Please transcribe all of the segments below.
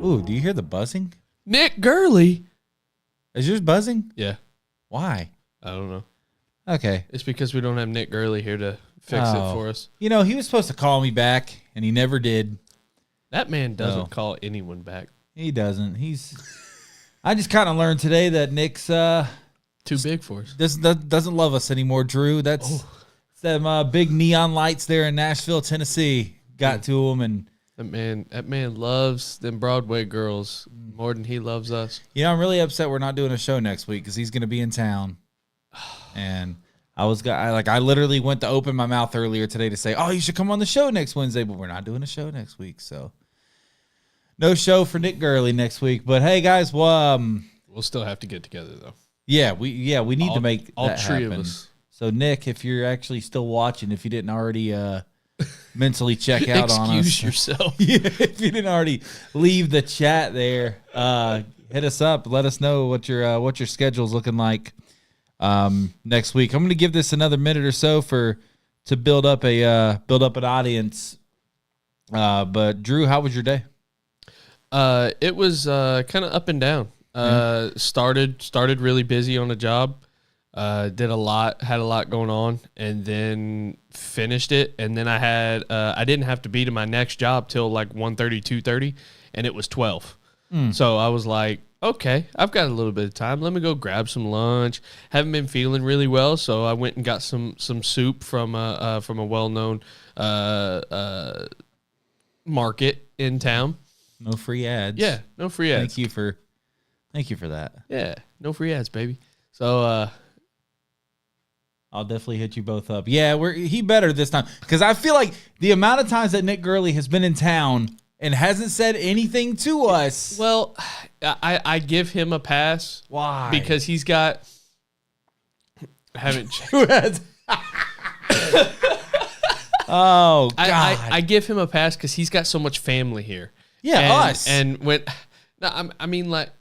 Ooh, do you hear the buzzing? Nick Gurley. Is yours buzzing? Yeah. Why? I don't know. Okay. It's because we don't have Nick Gurley here to fix it for us. You know, he was supposed to call me back, and he never did. That man doesn't call anyone back. He doesn't. I just kind of learned today that Nick's too big for us. Doesn't love us anymore, Drew. That's them big neon lights there in Nashville, Tennessee. Got to him, and that man loves them Broadway girls more than he loves us. You know, I'm really upset we're not doing a show next week because he's going to be in town. And I literally went to open my mouth earlier today to say, oh, you should come on the show next Wednesday, but we're not doing a show next week. So no show for Nick Gurley next week. But hey, guys, we'll still have to get together though. Yeah, we need to make all that three happen. of us. So Nick, if you're actually still watching, if you didn't already mentally check out on us, excuse yourself. Yeah, if you didn't already leave the chat there, hit us up. Let us know what your schedule's looking like next week. I'm going to give this another minute or so to build up an audience. But Drew, how was your day? It was kind of up and down. Started really busy on the job. Had a lot going on, and then finished it. And then I didn't have to be to my next job till like 1:30, 2:30, and it was 12. So I was like, okay, I've got a little bit of time. Let me go grab some lunch. Haven't been feeling really well, so I went and got some soup from a well-known market in town. No free ads. Yeah, no free ads. Thank you for that. Yeah, no free ads, baby. So I'll definitely hit you both up. Yeah, he better this time, because I feel like the amount of times that Nick Gurley has been in town and hasn't said anything to us. Well, I give him a pass. Why? Because he's got. I haven't checked. Oh God! I give him a pass because he's got so much family here. Yeah, us. And when, no, I mean, like,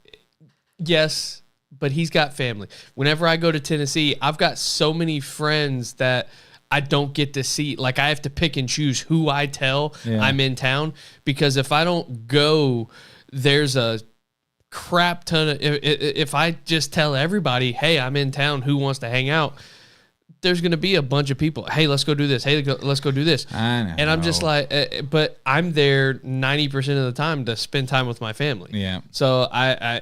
yes, but he's got family. Whenever I go to Tennessee, I've got so many friends that I don't get to see. Like, I have to pick and choose who I tell I'm in town, because if I don't go, there's a crap ton of. If I just tell everybody, hey, I'm in town, who wants to hang out? There's going to be a bunch of people. Hey, let's go do this. Hey, let's go do this. I know. And I'm just like, but I'm there 90% of the time to spend time with my family. Yeah. So I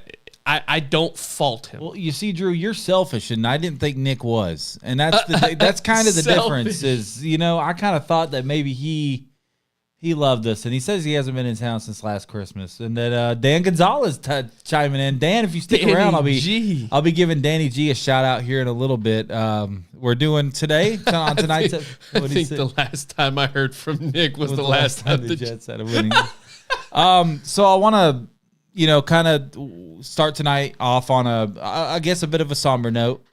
don't fault him. Well, you see, Drew, you're selfish, and I didn't think Nick was, and that's kind of the difference. Is, I kind of thought that maybe he loved us, and he says he hasn't been in town since last Christmas, and that Dan Gonzalez chiming in. Dan, if you stick around, I'll be giving Danny G a shout out here in a little bit. We're doing today on tonight's. I think the last time I heard from Nick was the last time the Jets had a winning. So I want to, kind of start tonight off on I guess a bit of a somber note,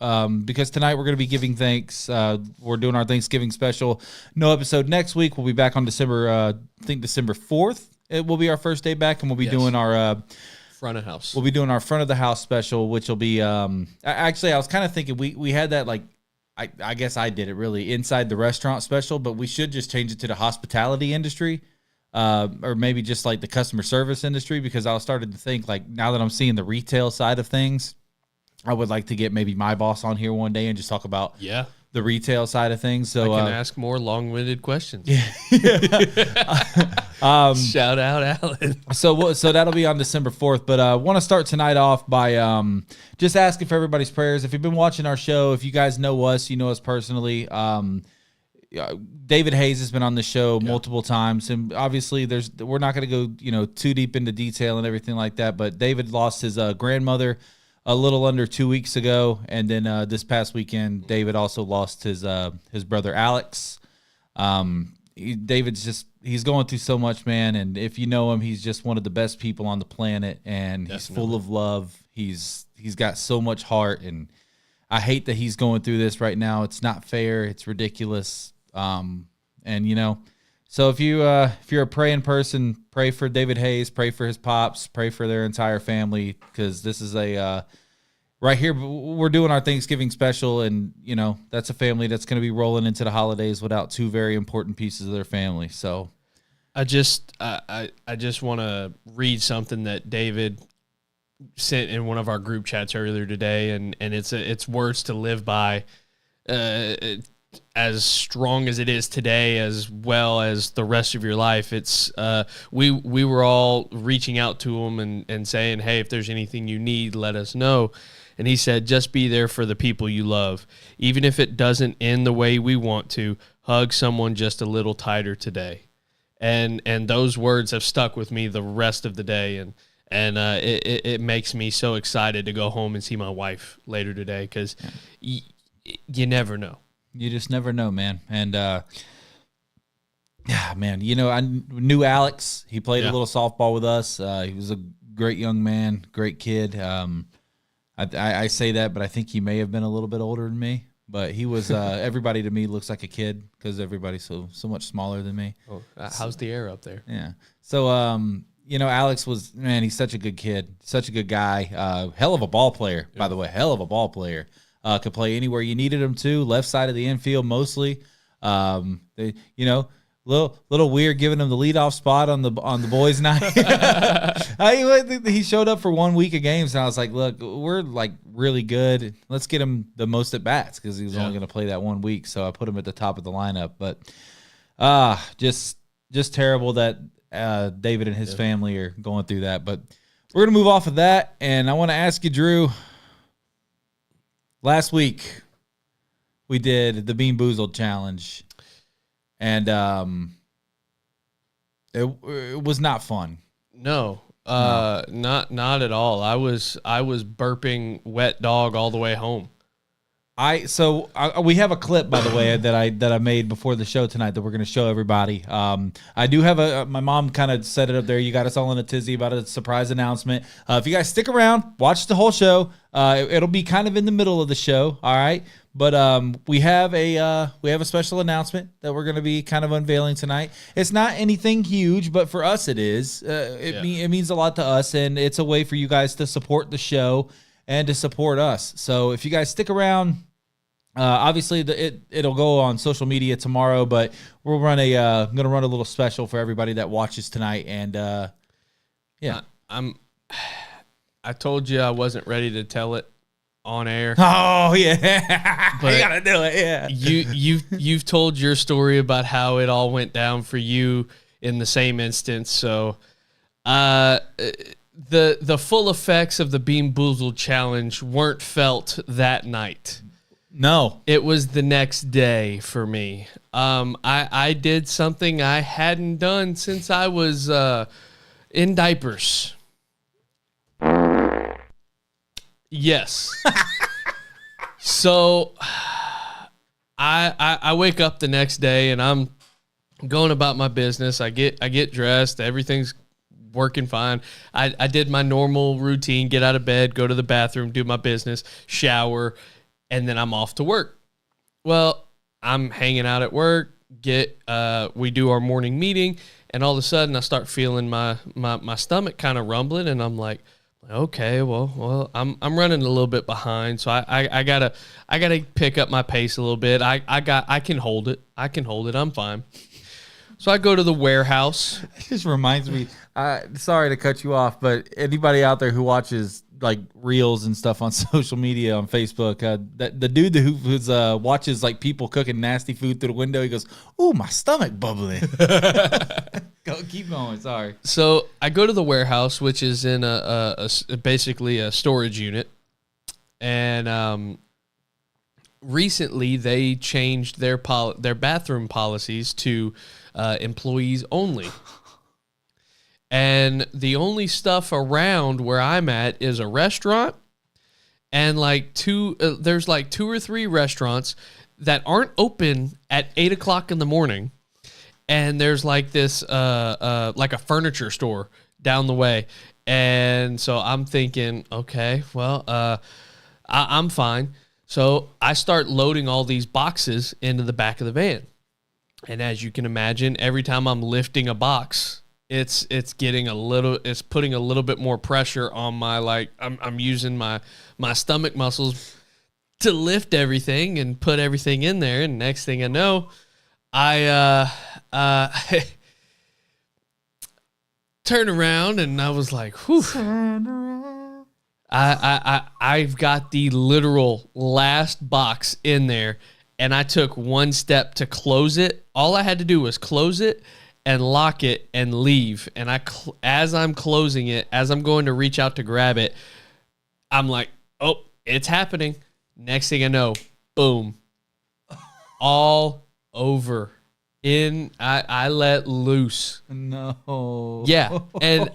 because tonight we're going to be giving thanks. We're doing our Thanksgiving special. No episode next week. We'll be back on December 4th. It will be our first day back, and we'll be doing our front of house. We'll be doing our front of the house special, which will be actually, I was kind of thinking we had that, like, I guess I did it really inside the restaurant special, but we should just change it to the hospitality industry. Or maybe just like the customer service industry, because I started to think, like, now that I'm seeing the retail side of things, I would like to get maybe my boss on here one day and just talk about the retail side of things. So I can ask more long-winded questions. Shout out, Alan. So that'll be on December 4th. But I want to start tonight off by just asking for everybody's prayers. If you've been watching our show, if you guys know us, you know us personally. David Hayes has been on the show multiple times, and obviously we're not going to go too deep into detail and everything like that, but David lost his grandmother a little under 2 weeks ago, and then this past weekend David also lost his brother Alex. He's going through so much, man, and if you know him, he's just one of the best people on the planet, and he's full of love. He's got so much heart, and I hate that he's going through this right now. It's not fair. It's ridiculous. So if you're a praying person, pray for David Hayes, pray for his pops, pray for their entire family, because this is right here, we're doing our Thanksgiving special, and that's a family that's going to be rolling into the holidays without two very important pieces of their family. So I just want to read something that David sent in one of our group chats earlier today, and it's words to live by. As strong as it is today, as well as the rest of your life. It's we were all reaching out to him and saying, hey, if there's anything you need, let us know. And he said, just be there for the people you love. Even if it doesn't end the way we want to, hug someone just a little tighter today. And those words have stuck with me the rest of the day, and it makes me so excited to go home and see my wife later today, because you never know. You just never know, man. And, man, I knew Alex. He played a little softball with us. He was a great young man, great kid. I say that, but I think he may have been a little bit older than me. But he was, everybody to me looks like a kid, because everybody's so much smaller than me. Oh, how's the air up there? Yeah. So, Alex was, man, he's such a good kid, such a good guy. Hell of a ball player, by the way, hell of a ball player. Could play anywhere you needed him to. Left side of the infield mostly. Little weird giving him the leadoff spot on the boys' night. He showed up for 1 week of games, and I was like, "Look, we're like really good. Let's get him the most at bats because he was only going to play that 1 week." So I put him at the top of the lineup. But just terrible that David and his family are going through that. But we're gonna move off of that, and I want to ask you, Drew. Last week we did the Bean Boozled challenge. And it was not fun. No, not at all. I was burping wet dog all the way home. We have a clip, by the way, that I made before the show tonight that we're going to show everybody. I do have my mom kind of set it up there. You got us all in a tizzy about a surprise announcement. If you guys stick around, watch the whole show. It'll be kind of in the middle of the show. All right. But we have a special announcement that we're going to be kind of unveiling tonight. It's not anything huge, but for us it is. It means a lot to us, and it's a way for you guys to support the show and to support us. So if you guys stick around, obviously it'll go on social media tomorrow, but we'll run I'm going to run a little special for everybody that watches tonight. And I told you I wasn't ready to tell it on air. Oh yeah, but you gotta do it. Yeah, you've told your story about how it all went down for you in the same instance. So, the full effects of the Bean Boozled challenge weren't felt that night. No, it was the next day for me. I did something I hadn't done since I was in diapers. Yes. So I wake up the next day and I'm going about my business. I get dressed. Everything's working fine. I did my normal routine, get out of bed, go to the bathroom, do my business, shower, and then I'm off to work. Well, I'm hanging out at work, we do our morning meeting, and all of a sudden I start feeling my stomach kind of rumbling, and I'm like, okay, well, I'm running a little bit behind, so I gotta pick up my pace a little bit. I can hold it. I'm fine. So I go to the warehouse. It just reminds me. Sorry to cut you off, but anybody out there who watches like reels and stuff on social media on Facebook, the dude who's watches like people cooking nasty food through the window, he goes, "Ooh, my stomach bubbling." Keep going. Sorry. So I go to the warehouse, which is in basically a storage unit, and recently they changed their bathroom policies to employees only. And the only stuff around where I'm at is a restaurant and there's like 2 or 3 restaurants that aren't open at 8 o'clock in the morning. And there's like this, like a furniture store down the way. And so I'm thinking, okay, well, I'm fine. So I start loading all these boxes into the back of the van. And as you can imagine, every time I'm lifting a box, it's putting a little bit more pressure on my, I'm using my stomach muscles to lift everything and put everything in there. And next thing I know, I turn around and I was like, whew. I've got the literal last box in there, and I took one step to close it. All I had to do was close it and lock it and leave. And as I'm closing it, as I'm going to reach out to grab it, I'm like, oh, it's happening. Next thing I know, boom, all over. I let loose. No. Yeah. And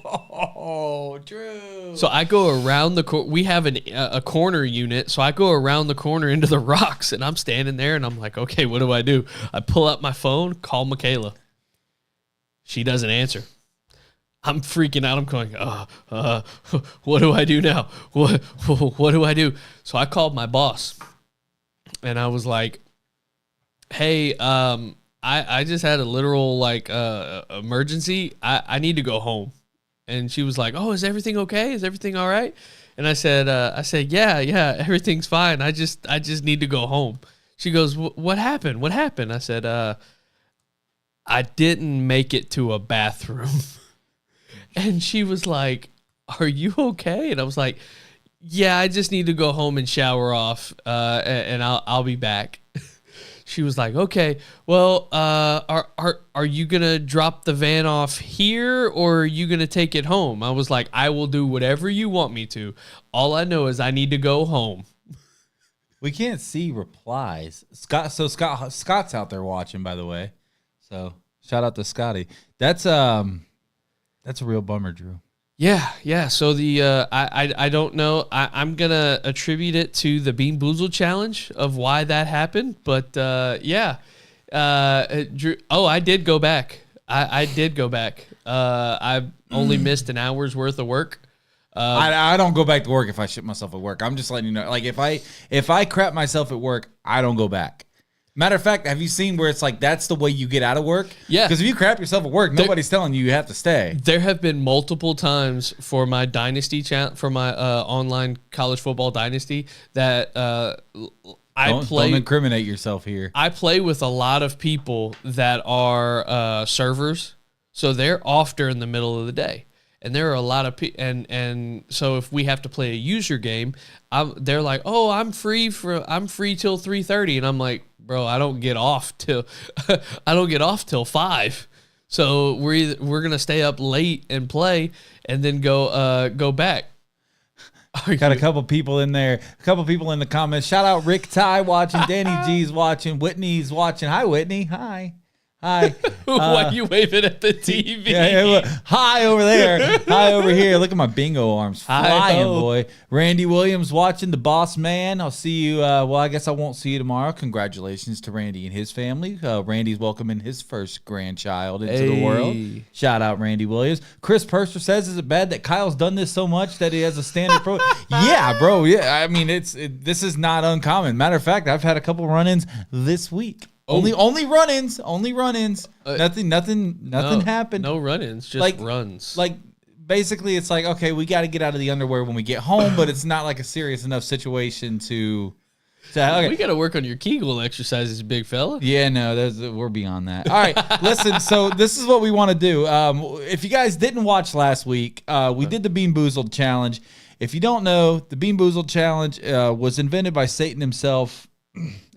Drew. So I go around the corner. We have a corner unit. So I go around the corner into the rocks, and I'm standing there and I'm like, okay, what do? I pull up my phone, call Michaela. She doesn't answer. I'm freaking out. I'm going, what do I do now? What do I do? So I called my boss and I was like, hey, I just had a literal emergency. I need to go home. And she was like, "Oh, is everything okay? Is everything all right?" And I said, yeah, everything's fine. I just need to go home." She goes, "What happened? What happened?" I said, "I didn't make it to a bathroom." And she was like, "Are you okay?" And I was like, "Yeah, I just need to go home and shower off, and I'll be back." She was like, "Okay, well, are you gonna drop the van off here, or are you gonna take it home?" I was like, "I will do whatever you want me to. All I know is I need to go home." We can't see replies. Scott's out there watching, by the way. So shout out to Scotty. That's a real bummer, Drew. Yeah. So I don't know. I'm gonna attribute it to the Bean Boozled challenge of why that happened. But Drew. Oh, I did go back. I did go back. I only missed an hour's worth of work. I don't go back to work if I shit myself at work. I'm just letting you know. Like if I crap myself at work, I don't go back. Matter of fact, have you seen where it's like that's the way you get out of work? Yeah. Because if you crap yourself at work, nobody's telling you have to stay. There have been multiple times for my dynasty for my online college football dynasty that Don't incriminate yourself here. I play with a lot of people that are servers, so they're off during the middle of the day. And there are a lot of people, and so if we have to play a user game, they're like, "Oh, I'm free till 3:30," and I'm like, "Bro, I don't get off till 5." So we're gonna stay up late and play, and then go back. Got a couple people in there, a couple people in the comments. Shout out Rick Ty watching, Danny G's watching, Whitney's watching. Hi, Whitney. Hi. Why are you waving at the TV? Yeah, look, hi over there. Hi over here. Look at my bingo arms flying, boy. Randy Williams watching, the boss man. I'll see you. Well, I guess I won't see you tomorrow. Congratulations to Randy and his family. Randy's welcoming his first grandchild into the world. Shout out Randy Williams. Chris Purser says, "Is it bad that Kyle's done this so much that he has a standard pro?" Yeah, bro. Yeah, I mean, this is not uncommon. Matter of fact, I've had a couple run-ins this week. Only run-ins. Nothing happened. No run-ins, just runs. Like basically, it's like, okay, we got to get out of the underwear when we get home, but it's not like a serious enough situation to okay. We got to work on your Kegel exercises, big fella. Yeah, no, we're beyond that. All right, listen. So this is what we want to do. If you guys didn't watch last week, we did the Bean Boozled challenge. If you don't know, the Bean Boozled challenge was invented by Satan himself.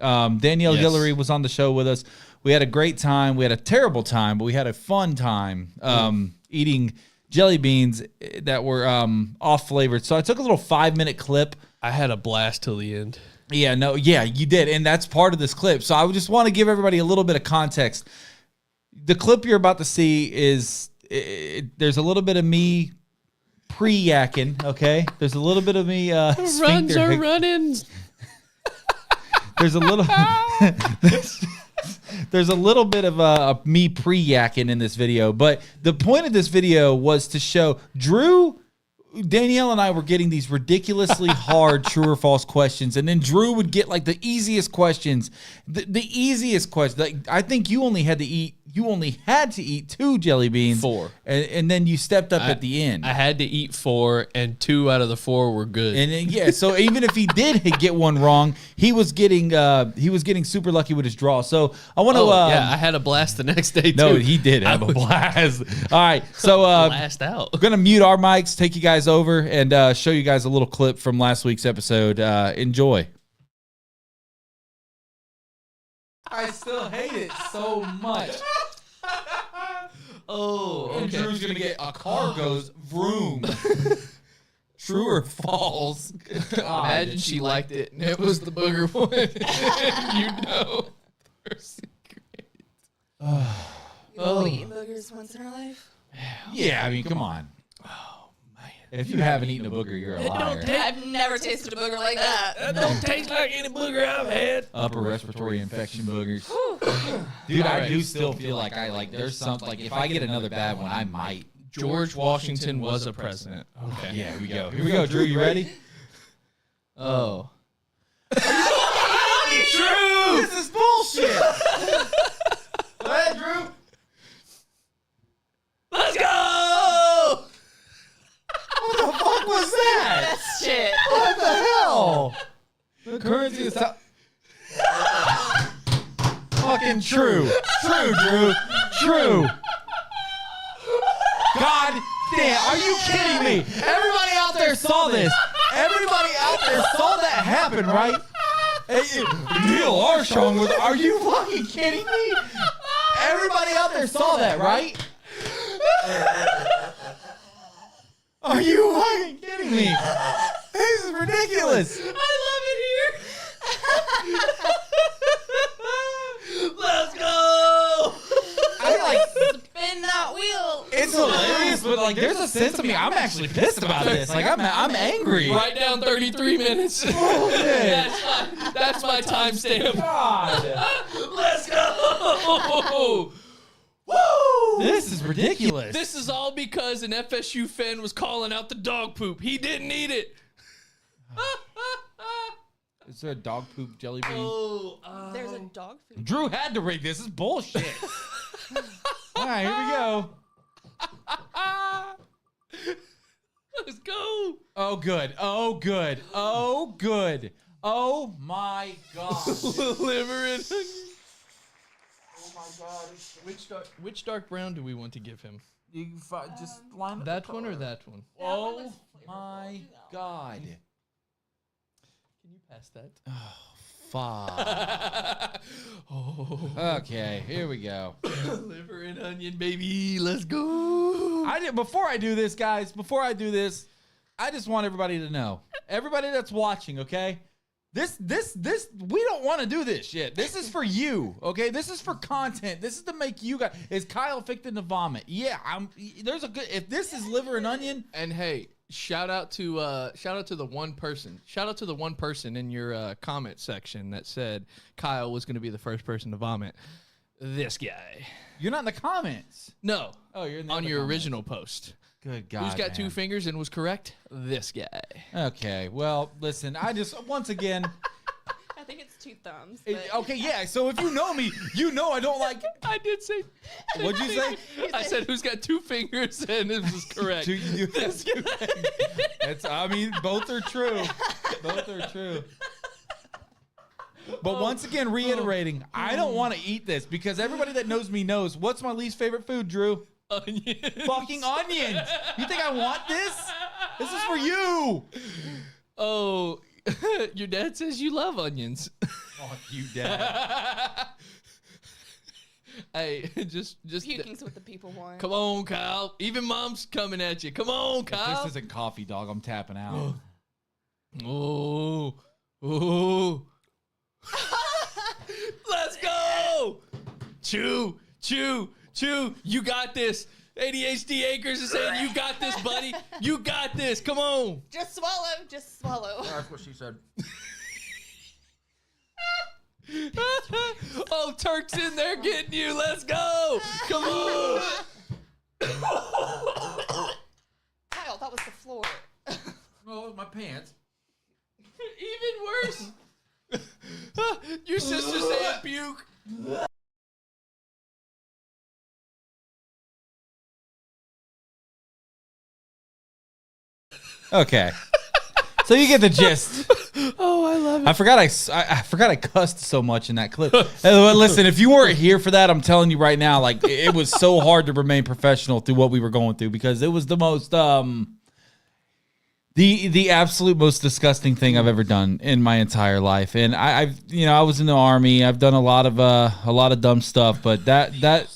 Danielle Guillory was on the show with us. We had a great time. We had a terrible time, but we had a fun time eating jelly beans that were off flavored. So I took a little 5-minute clip. I had a blast till the end. Yeah, you did. And that's part of this clip. So I just want to give everybody a little bit of context. The clip you're about to see is there's a little bit of me pre-yakking, okay? There's a little bit of me runs are run-ins. There's a little bit of me pre-yakking in this video, but the point of this video was to show Drew, Danielle, and I were getting these ridiculously hard true or false questions, and then Drew would get like the easiest questions, the easiest question. Like I think you only had to eat 2 jelly beans, 4, and then you stepped up at the end. I had to eat 4, and 2 out of the 4 were good. And so even if he did get one wrong, he was getting super lucky with his draw. So I want to. I had a blast the next day too. No, he did have a blast. All right, so blast out. We're gonna mute our mics, take you guys over, and show you guys a little clip from last week's episode. Enjoy. I still hate it so much. Oh, okay. And Drew's gonna get a car goes vroom. True or false? Imagine she liked it and it was the booger one. We eat boogers once in our life. Yeah, I mean, come on. Oh man! If you haven't eaten a booger, you're a liar. I've never tasted a booger like that. That don't taste like any booger I've had. Upper respiratory infection boogers. Dude, I do still feel like there's something, like if I get another bad one, I might. George Washington was a president. Okay. Yeah, here we go. Here we go, Drew. You ready? Oh. Drew! This is bullshit! Go ahead, Drew. Let's go! fucking true. True, Drew. True. God damn, are you kidding me? Everybody out there saw this. Everybody out there saw that happen, right? Neil Armstrong was, are you fucking kidding me? Everybody out there saw that, right? Are you fucking kidding me? This is ridiculous. I love it here. Let's go. I like, Spin that wheel. it's hilarious, but like, there's a sense of me. I'm actually pissed about this. Like, I'm angry. Write down 33 minutes. Bullshit. That's my timestamp. God. Let's go. Woo! This is ridiculous. This is all because an FSU fan was calling out the dog poop. He didn't eat it. Is there a dog poop jelly bean? Oh, There's a dog food. Drew had to rig this. This is bullshit. All right, here we go. let's go. Oh, good. Oh, good. Oh, good. Oh, my God. Liver and onion. Oh, my God. Which dark brown do we want to give him? You just line up That the one or color. that one? Oh, my God. Can you pass that? Fuck. Oh, Okay, here we go. liver and onion, baby. Let's go. Before I do this, guys, I just want everybody to know. Everybody that's watching, okay? This, we don't want to do this shit. This is for you, okay? This is for content. This is to make you guys. Is Kyle fixing to vomit? Yeah, there's a good. If this is liver and onion, And hey, shout out to the one person. Shout out to the one person in your comment section that said Kyle was going to be the first person to vomit. This guy. you're not in the comments. No. Oh, you're in the On other your comments. original post. Good God. Who's got man. two fingers and was correct? This guy. Okay, well, listen. I just once again. I think it's 2 thumbs. But Okay, yeah. So if you know me, you know I don't like. I did say. What'd you say? I said who's got 2 fingers, and it was correct. It's. I mean, both are true. Both are true. But once again, reiterating, I don't want to eat this because everybody that knows me knows what's my least favorite food, Drew. Onion. Fucking onions. You think I want this? This is for you. Oh, your dad says you love onions. Fuck you, Dad. Hey, just puking's what the people want. come on, Kyle. Even mom's coming at you. Come on, Kyle. This isn't coffee, dog. I'm tapping out. Oh, oh. Let's go. Chew, chew, chew. You got this. ADHD Acres is saying you got this, buddy. You got this. Come on. Just swallow. Just swallow. That's what she said. Oh, Turk's in there getting you. Let's go. Come on. Kyle, that was the floor. Oh, my pants. Even worse. Your sister saying puke. Okay. So you get the gist. Oh, I love it. I forgot I cussed so much in that clip. Listen, if you weren't here for that, I'm telling you right now, like it was so hard to remain professional through what we were going through because it was the most the absolute most disgusting thing I've ever done in my entire life. And I was in the Army. I've done a lot of dumb stuff, but that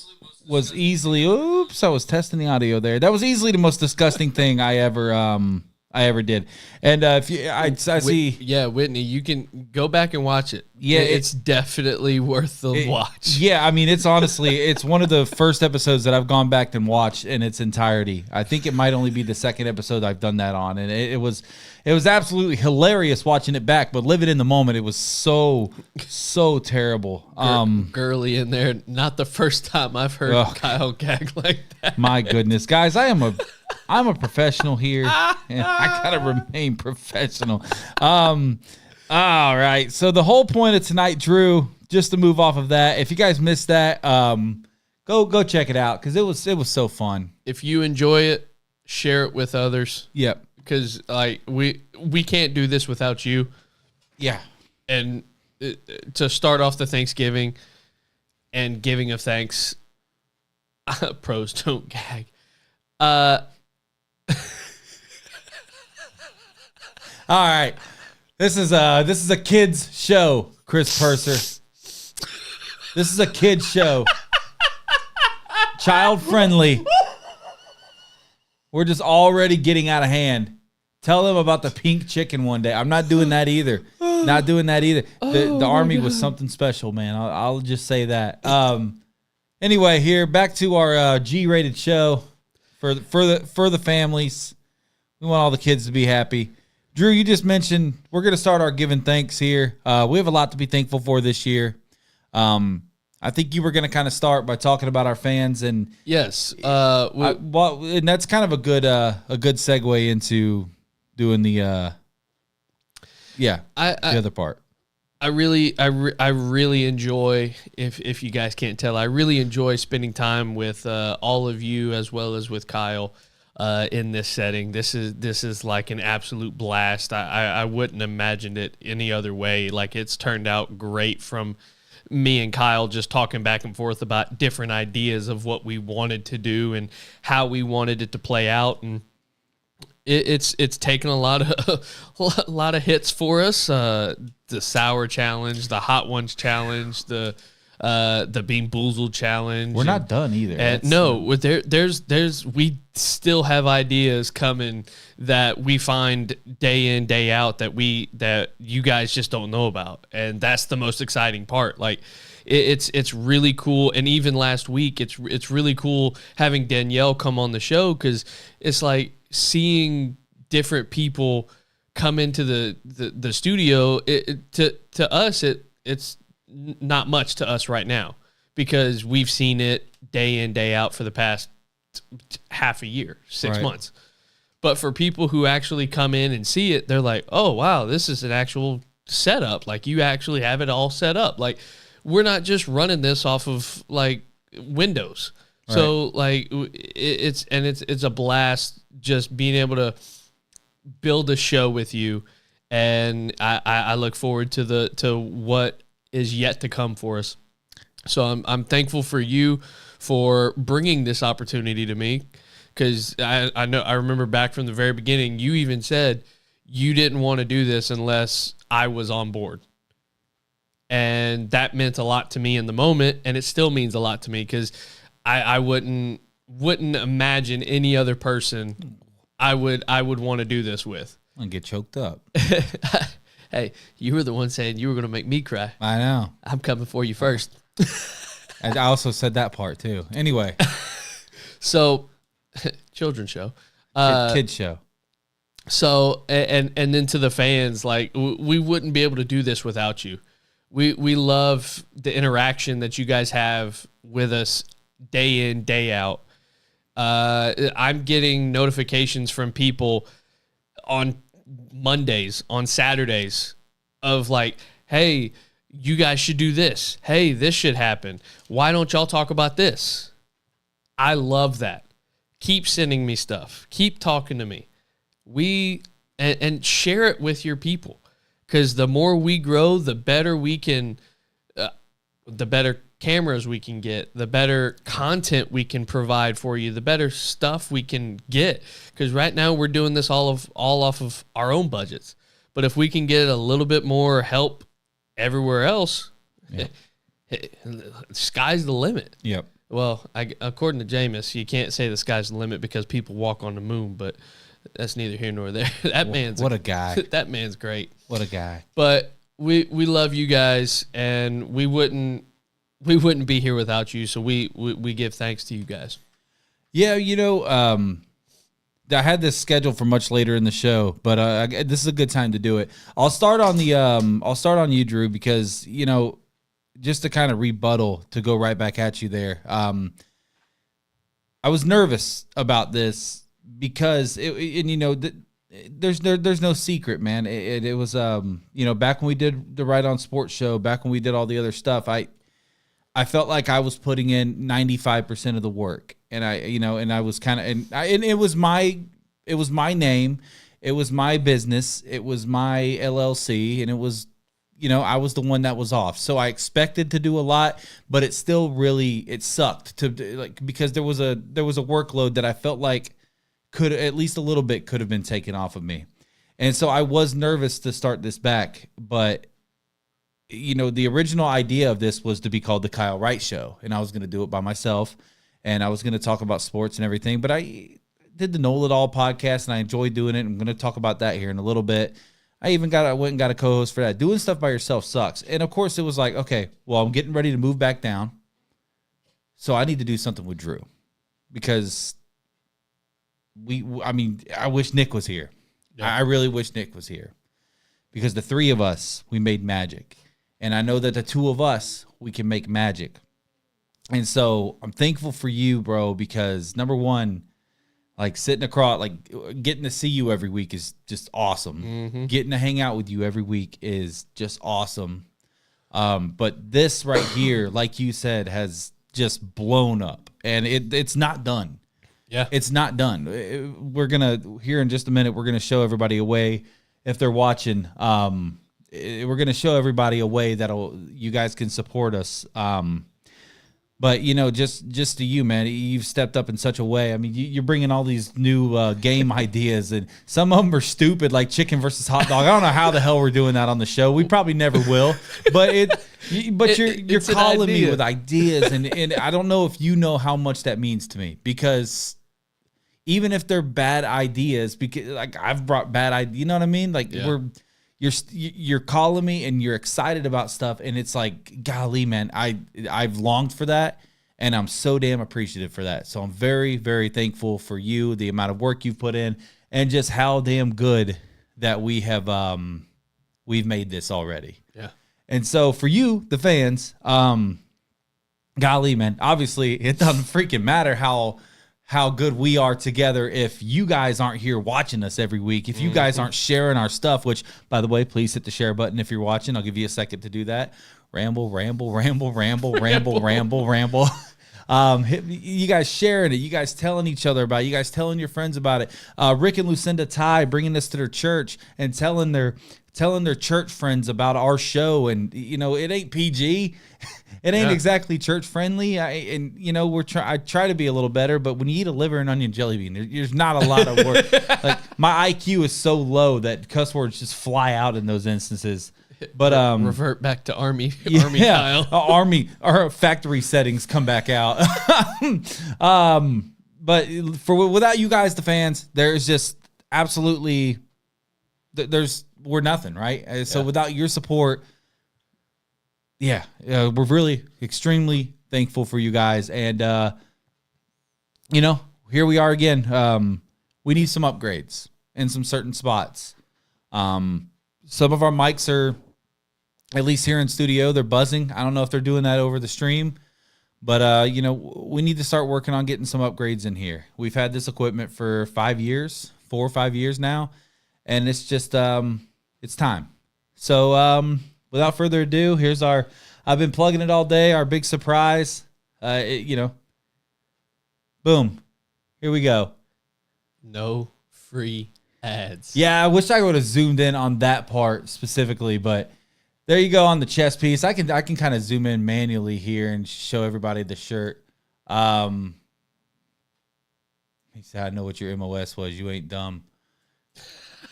was easily. Oops, I was testing the audio there. That was easily the most disgusting thing I ever did. And if you, I see. Yeah, Whitney, you can go back and watch it. Yeah, it's definitely worth the watch. Yeah, I mean, it's honestly, it's one of the first episodes that I've gone back and watched in its entirety. I think it might only be the second episode I've done that on, and it was absolutely hilarious watching it back. But living in the moment, it was so terrible. Girly in there. Not the first time I've heard Ugh. Kyle gag like that. My goodness, guys, I'm a professional here, and I gotta remain professional. All right. So the whole point of tonight, Drew, just to move off of that, if you guys missed that, go check it out because it was so fun. If you enjoy it, share it with others. Yep. Because like we can't do this without you. Yeah. And to start off the Thanksgiving, and giving of thanks. Pros don't gag. All right. This is a kids show, Chris Purser. This is a kids show. Child friendly. We're just already getting out of hand. Tell them about the pink chicken one day. I'm not doing that either. Not doing that either. The Army was something special, man. I'll just say that. Anyway, here back to our G-rated show for the families. We want all the kids to be happy. Drew, you just mentioned we're going to start our giving thanks here. We have a lot to be thankful for this year. I think you were going to kind of start by talking about our fans, and yes, and that's kind of a good segue into doing the the other part. I really enjoy, if you guys can't tell, I really enjoy spending time with all of you as well as with Kyle in this setting. This is like an absolute blast. I wouldn't imagine it any other way. Like, it's turned out great from me and Kyle just talking back and forth about different ideas of what we wanted to do and how we wanted it to play out, and it's taken a lot of hits for us. The sour challenge, the hot ones challenge, the Bean Boozled challenge. We're not done either. And there's we still have ideas coming that we find day in, day out that you guys just don't know about, and that's the most exciting part. Like, it's really cool. And even last week, it's really cool having Danielle come on the show, because it's like seeing different people come into the studio. To us, it's not much to us right now, because we've seen it day in, day out for the past half a year, 6 months. But for people who actually come in and see it, they're like, oh, wow, this is an actual setup. Like, you actually have it all set up. Like, we're not just running this off of like Windows. Right. So like it's a blast just being able to build a show with you. And I look forward to what is yet to come for us. So I'm thankful for you for bringing this opportunity to me, because I remember back from the very beginning, you even said you didn't want to do this unless I was on board. And that meant a lot to me in the moment, and it still means a lot to me, because I wouldn't imagine any other person I would want to do this with. I'm gonna get choked up. Hey, you were the one saying you were going to make me cry. I know. I'm coming for you first. I also said that part too. Anyway. So, children's show. Kid show. So, and then to the fans, like, we wouldn't be able to do this without you. We love the interaction that you guys have with us day in, day out. I'm getting notifications from people on Mondays, on Saturdays, of like, hey, you guys should do this. Hey, this should happen. Why don't y'all talk about this? I love that. Keep sending me stuff. Keep talking to me. And share it with your people, because the more we grow, the better we can, the better cameras we can get, the better content we can provide for you, the better stuff we can get. Because right now we're doing this all off of our own budgets. But if we can get a little bit more help everywhere else, sky's the limit. Yep. Well, according to Jameis, you can't say the sky's the limit because people walk on the moon, but that's neither here nor there. What a guy. That man's great. What a guy. But we love you guys, and we wouldn't be here without you. So we give thanks to you guys. Yeah, I had this scheduled for much later in the show, but this is a good time to do it. I'll start on you, Drew, because just to kind of rebuttal, to go right back at you there. I was nervous about this because there's no secret, man. It was back when we did the Right On Sports show, back when we did all the other stuff, I felt like I was putting in 95% of the work, and I was kind of, and it was my name, it was my business, it was my LLC, and it was I was the one that was off. So I expected to do a lot, but it still it sucked because there was a workload that I felt like could at least a little bit could have been taken off of me. And so I was nervous to start this back, but the original idea of this was to be called the Kyle Wright Show, and I was going to do it by myself, and I was going to talk about sports and everything, but I did the Know It All podcast, and I enjoyed doing it. I'm going to talk about that here in a little bit. I went and got a co-host for that. Doing stuff by yourself sucks. And of course it was like, okay, well, I'm getting ready to move back down, so I need to do something with Drew, because I wish Nick was here. Yeah. I really wish Nick was here, because the three of us, we made magic. And I know that the two of us, we can make magic. And so I'm thankful for you, bro, because number one, like sitting across, like getting to see you every week is just awesome. Mm-hmm. Getting to hang out with you every week is just awesome. But this right here, like you said, has just blown up, and it's not done. Yeah, it's not done. We're gonna here in just a minute. We're gonna show everybody a way if they're watching. We're gonna show everybody a way you guys can support us. But just to you, man, you've stepped up in such a way. I mean, you're bringing all these new game ideas, and some of them are stupid, like chicken versus hot dog. I don't know how the hell we're doing that on the show. We probably never will. But you're calling me with ideas, and I don't know if you know how much that means to me, because even if they're bad ideas, because like I've brought bad ideas, you know what I mean? Like you're calling me and you're excited about stuff, and it's like, golly, man, I've longed for that, and I'm so damn appreciative for that. So I'm very, very thankful for you, the amount of work you've put in, and just how damn good that we have we've made this already. Yeah. And so for you, the fans, golly, man, obviously it doesn't freaking matter how good we are together if you guys aren't here watching us every week, if you guys aren't sharing our stuff, which, by the way, please hit the share button if you're watching. I'll give you a second to do that. Ramble, ramble, ramble, ramble, ramble, ramble, ramble. You guys sharing it, you guys telling each other about it, you guys telling your friends about it. Rick and Lucinda Ty bringing this to their church and telling their church friends about our show. And, it ain't PG. It ain't exactly church friendly. I try to be a little better, but when you eat a liver and onion jelly bean, there's not a lot of work. Like, my IQ is so low that cuss words just fly out in those instances. But revert back to army Kyle. Army or factory settings come back out. But without you guys, the fans, there's just absolutely we're nothing, right? So without your support. Yeah, we're really extremely thankful for you guys. And, here we are again. We need some upgrades in some certain spots. Some of our mics are, at least here in studio, they're buzzing. I don't know if they're doing that over the stream. But, we need to start working on getting some upgrades in here. We've had this equipment for 4 or 5 years now. And it's just, it's time. So, without further ado, here's I've been plugging it all day, our big surprise. Boom. Here we go. No free ads. Yeah, I wish I would have zoomed in on that part specifically, but there you go on the chest piece. I can kind of zoom in manually here and show everybody the shirt. He said, I know what your MOS was. You ain't dumb.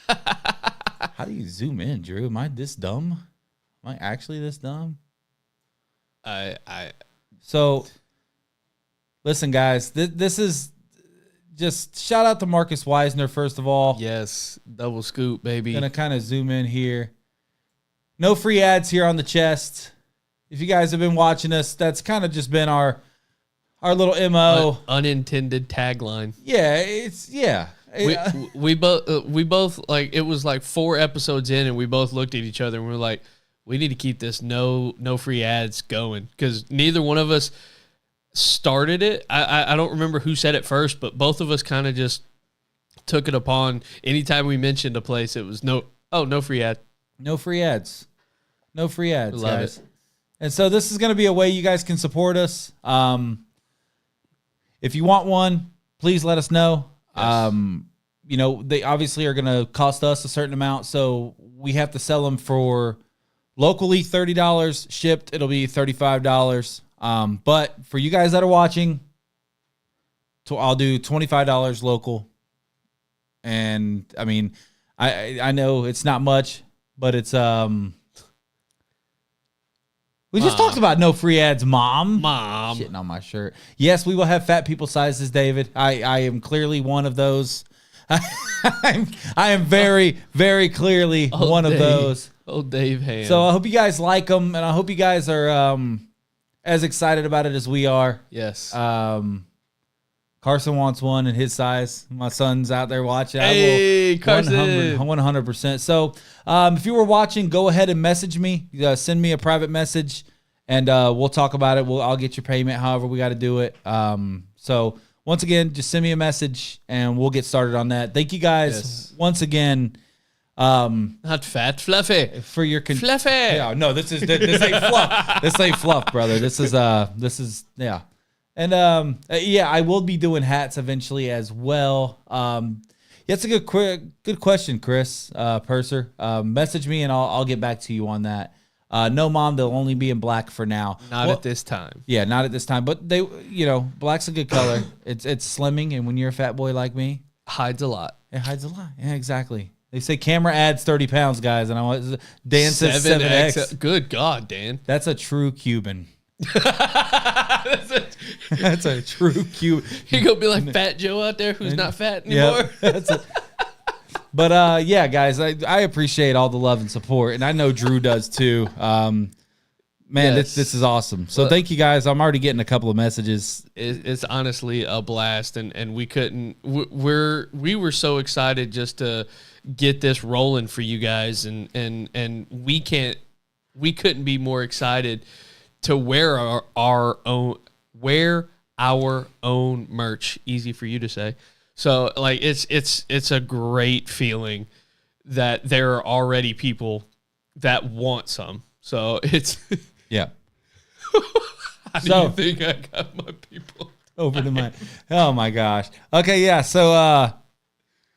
How do you zoom in, Drew? Am I this dumb? Am I actually this dumb? So, listen, guys. This is just shout out to Marcus Weisner, first of all. Yes, double scoop, baby. Gonna kind of zoom in here. No free ads here on the chest. If you guys have been watching us, that's kind of just been our little MO. Unintended tagline. Yeah, We both like, it was like 4 episodes in, and we both looked at each other and we were like, we need to keep this no free ads going, because neither one of us started it. I don't remember who said it first, but both of us kind of just took it upon. Anytime we mentioned a place, it was no free ad. No free ads. No free ads, Love guys. it. And so this is going to be a way you guys can support us. If you want one, please let us know. Yes. They obviously are going to cost us a certain amount, so we have to sell them for Locally, $30 shipped. It'll be $35. But for you guys that are watching, I'll do $25 local. And I mean, I know it's not much, but it's we just talked about no free ads, mom. Shitting on my shirt. Yes, we will have fat people sizes, David. I am clearly one of those. I am very, very clearly one of those. Oh, Dave Ham. So I hope you guys like them, and I hope you guys are as excited about it as we are. Yes. Carson wants one in his size. My son's out there watching. Hey, Carson. 100%. So if you were watching, go ahead and message me. Send me a private message, and we'll talk about it. I'll get your payment however we got to do it. So once again, just send me a message, and we'll get started on that. Thank you guys once again. Not fat, fluffy. For your Fluffy. Yeah, no, this ain't fluff. This ain't fluff, brother. This is yeah. And yeah, I will be doing hats eventually as well. That's a good question, Chris Purser. Message me and I'll get back to you on that. No, mom, they'll only be in black for now. Not at this time. Yeah, not at this time. But they, black's a good color. It's slimming, and when you're a fat boy like me, Hides a lot. it hides a lot. Yeah, exactly. They say camera adds 30 pounds, guys, and I want Dan says 7X. Good God, Dan. That's a true Cuban. That's a true Cuban. You're going to be like Fat Joe out there who's not fat anymore. Yep, but yeah, guys, I appreciate all the love and support, and I know Drew does too. Man, Yes. this is awesome. So thank you guys. I'm already getting a couple of messages. It's honestly a blast, and we couldn't. We were so excited just to get this rolling for you guys, and we couldn't be more excited to wear our own merch. Easy for you to say. So like it's a great feeling that there are already people that want some. So it's Yeah. how do you think I got my people? Over to my. Oh my gosh. Okay, yeah. So I've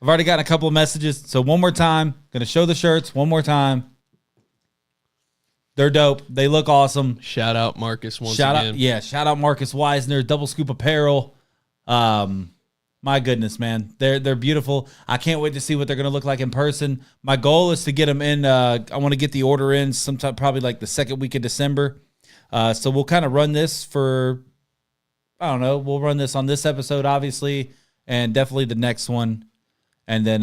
already gotten a couple of messages. So one more time, gonna show the shirts one more time. They're dope. They look awesome. Shout out Marcus once Shout again. out, yeah. Shout out Marcus Weisner, Double Scoop Apparel. My goodness, man, they're beautiful. I can't wait to see what they're gonna look like in person. My goal is to get them in. I want to get the order in sometime, probably like the second week of December. So we'll kind of run this for, I don't know. We'll run this on this episode, obviously, and definitely the next one. And then,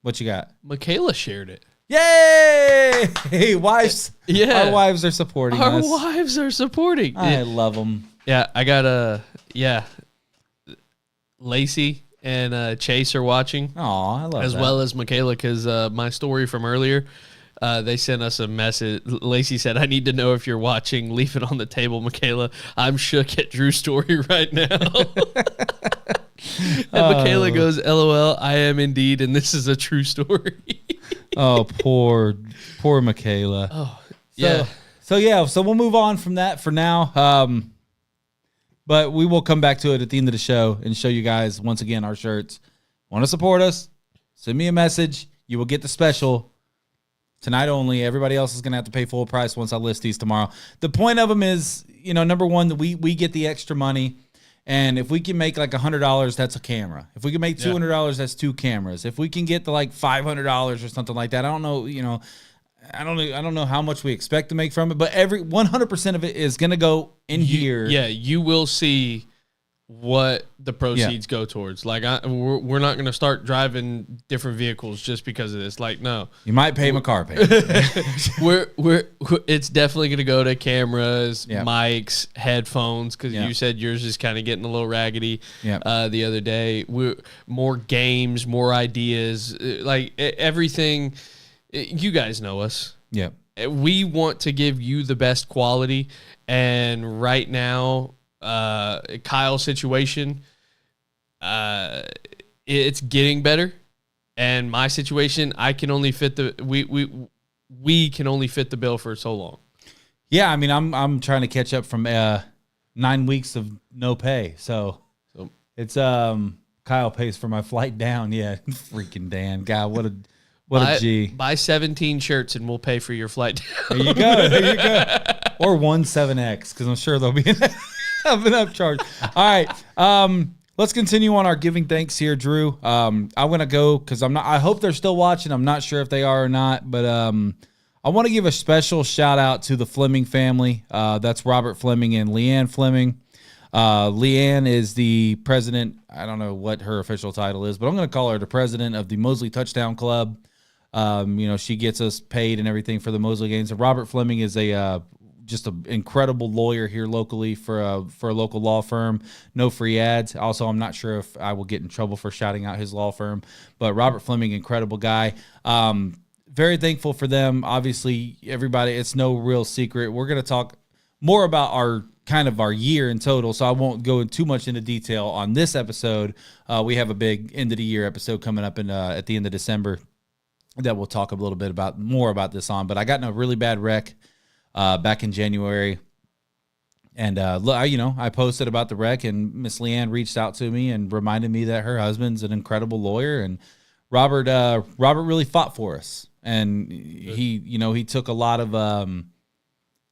what you got? Michaela shared it. Yay! Hey, wives. Yeah. Our wives are supporting Our us. wives are supporting. I love them. Yeah, I got Lacey and Chase are watching, Oh, I love as that. well as Michaela, because my story from earlier, they sent us a message. Lacey said, "I need to know if you're watching. Leave it on the table, Michaela. I'm shook at Drew's story right now." And Michaela goes, "LOL, I am indeed, and this is a true story." Oh, poor Michaela. Oh, yeah. So we'll move on from that for now. But we will come back to it at the end of the show and show you guys once again our shirts. Want to support us? Send me a message. You will get the special tonight only. Everybody else is going to have to pay full price once I list these tomorrow. The point of them is, number one, we get the extra money. And if we can make like $100, that's a camera. If we can make $200, that's 2 cameras. If we can get to like $500 or something like that, I don't know, I don't know how much we expect to make from it, but 100% of it is going to go in here. Yeah, you will see what the proceeds go towards. Like, we're not going to start driving different vehicles just because of this. Like, no, You might pay my car payment. it's definitely going to go to cameras, Yeah. mics, headphones, because Yeah. you said yours is kind of getting a little raggedy. Yeah. The other day, more games, more ideas, like everything. You guys know us. Yeah. We want to give you the best quality, and right now, Kyle's situation, it's getting better, and my situation, I can only fit we can only fit the bill for so long. Yeah, I mean, I'm trying to catch up from 9 weeks of no pay. So it's Kyle pays for my flight down. Yeah, freaking Dan. God, What a G. Buy 17 shirts and we'll pay for your flight. There you go. There you go. Or 17X, because I'm sure there'll be an upcharge. All right. Let's continue on our giving thanks here, Drew. I'm gonna go because I hope they're still watching. I'm not sure if they are or not, but I want to give a special shout out to the Fleming family. That's Robert Fleming and Leanne Fleming. Leanne is the president. I don't know what her official title is, but I'm going to call her the president of the Mosley Touchdown Club. She gets us paid and everything for the Mosley games. And Robert Fleming is just an incredible lawyer here locally for a local law firm. No free ads. Also, I'm not sure if I will get in trouble for shouting out his law firm, but Robert Fleming, incredible guy. Very thankful for them. Obviously, everybody, it's no real secret. We're going to talk more about our year in total, so I won't go too much into detail on this episode. We have a big end of the year episode coming up at the end of December that we'll talk a little bit more about this on. But I got in a really bad wreck back in January, and I posted about the wreck, and Miss Leanne reached out to me and reminded me that her husband's an incredible lawyer, and Robert really fought for us, and he took a lot of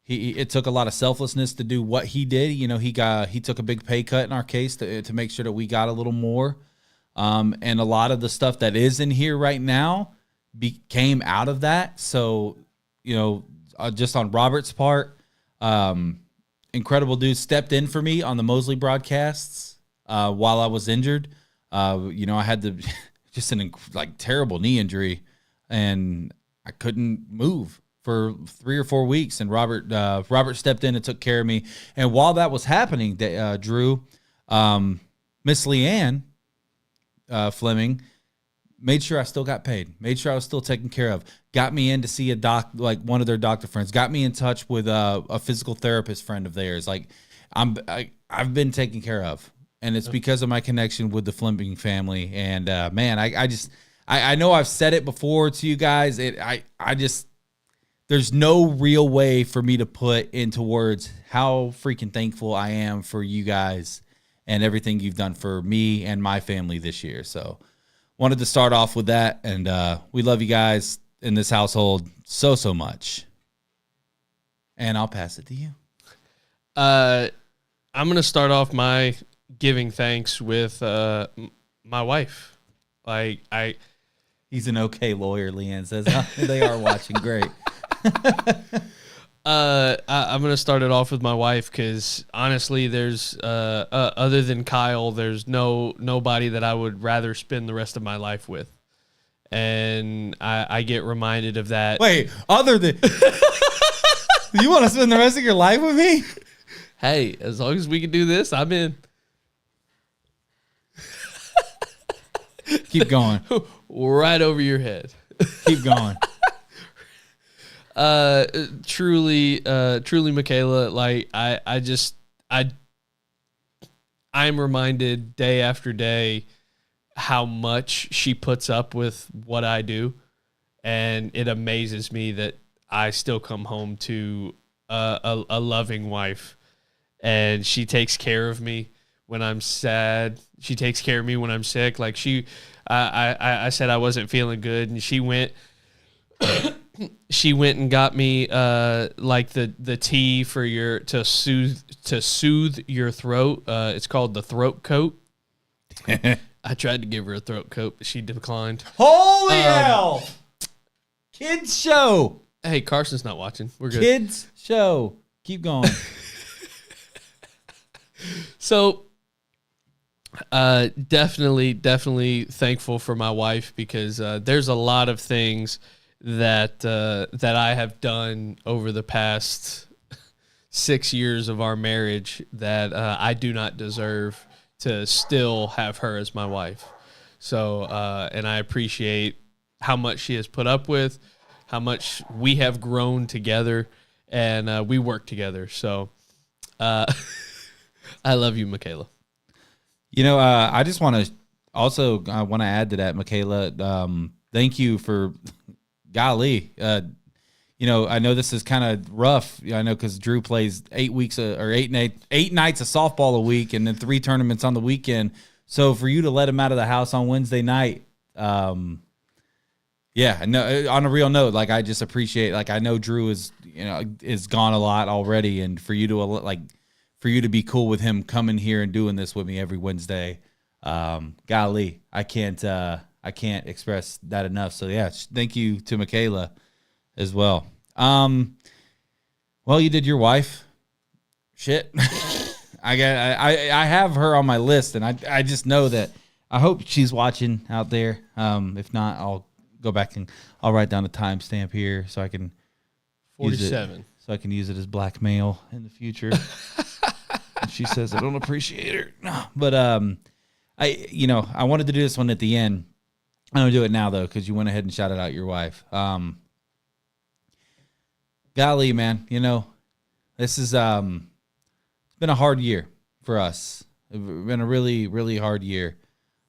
it took a lot of selflessness to do what he did. He took a big pay cut in our case to make sure that we got a little more. And a lot of the stuff that is in here right now came out of that. So, just on Robert's part, incredible dude, stepped in for me on the Mosley broadcasts while I was injured. I had just an terrible knee injury, and I couldn't move for 3 or 4 weeks, and Robert stepped in and took care of me. And while that was happening, Drew, Miss Leanne Fleming made sure I still got paid, made sure I was still taken care of, got me in to see one of their doctor friends, got me in touch with a physical therapist friend of theirs. I've been taken care of, and it's because of my connection with the Fleming family. And man, I know I've said it before to you guys. There's no real way for me to put into words how freaking thankful I am for you guys and everything you've done for me and my family this year. So wanted to start off with that. And we love you guys in this household so much. And I'll pass it to you. I'm going to start off my giving thanks with my wife. He's an okay lawyer, Leanne says. They are watching. Great. I'm gonna start it off with my wife because honestly, there's other than Kyle, there's nobody that I would rather spend the rest of my life with, and I get reminded of that. Wait, other than you want to spend the rest of your life with me? Hey, as long as we can do this, I'm in. Keep going. Right over your head. Keep going. Truly, Michaela, I'm reminded day after day how much she puts up with what I do, and it amazes me that I still come home to a loving wife, and she takes care of me when I'm sad. She takes care of me when I'm sick. I said I wasn't feeling good, and she went and got me the tea for to soothe your throat. It's called the throat coat. I tried to give her a throat coat, but she declined. Holy hell! Kids show. Hey, Carson's not watching. We're good. Kids show. Keep going. So, definitely thankful for my wife because there's a lot of things that I have done over the past 6 years of our marriage that I do not deserve to still have her as my wife. So, and I appreciate how much she has put up with, how much we have grown together, and we work together. So, I love you, Michaela. I just want to add to that, Michaela. Thank you for, golly. I know this is kind of rough. I know because Drew plays 8 nights of softball a week and then 3 tournaments on the weekend. So for you to let him out of the house on Wednesday night, Yeah, no. On a real note, like I just appreciate. Like I know Drew is gone a lot already, and for you to be cool with him coming here and doing this with me every Wednesday, golly, I can't express that enough. So yeah, thank you to Michaela as well. Well, you did your wife. Shit, I have her on my list, and I just know that I hope she's watching out there. If not, I'll go back and I'll write down a timestamp here so I can 47. so I can use it as blackmail in the future. If she says I don't appreciate her. No. But I wanted to do this one at the end. I'm gonna do it now though, because you went ahead and shouted out your wife. Golly, man, this is it's been a hard year for us. It's been a really, really hard year.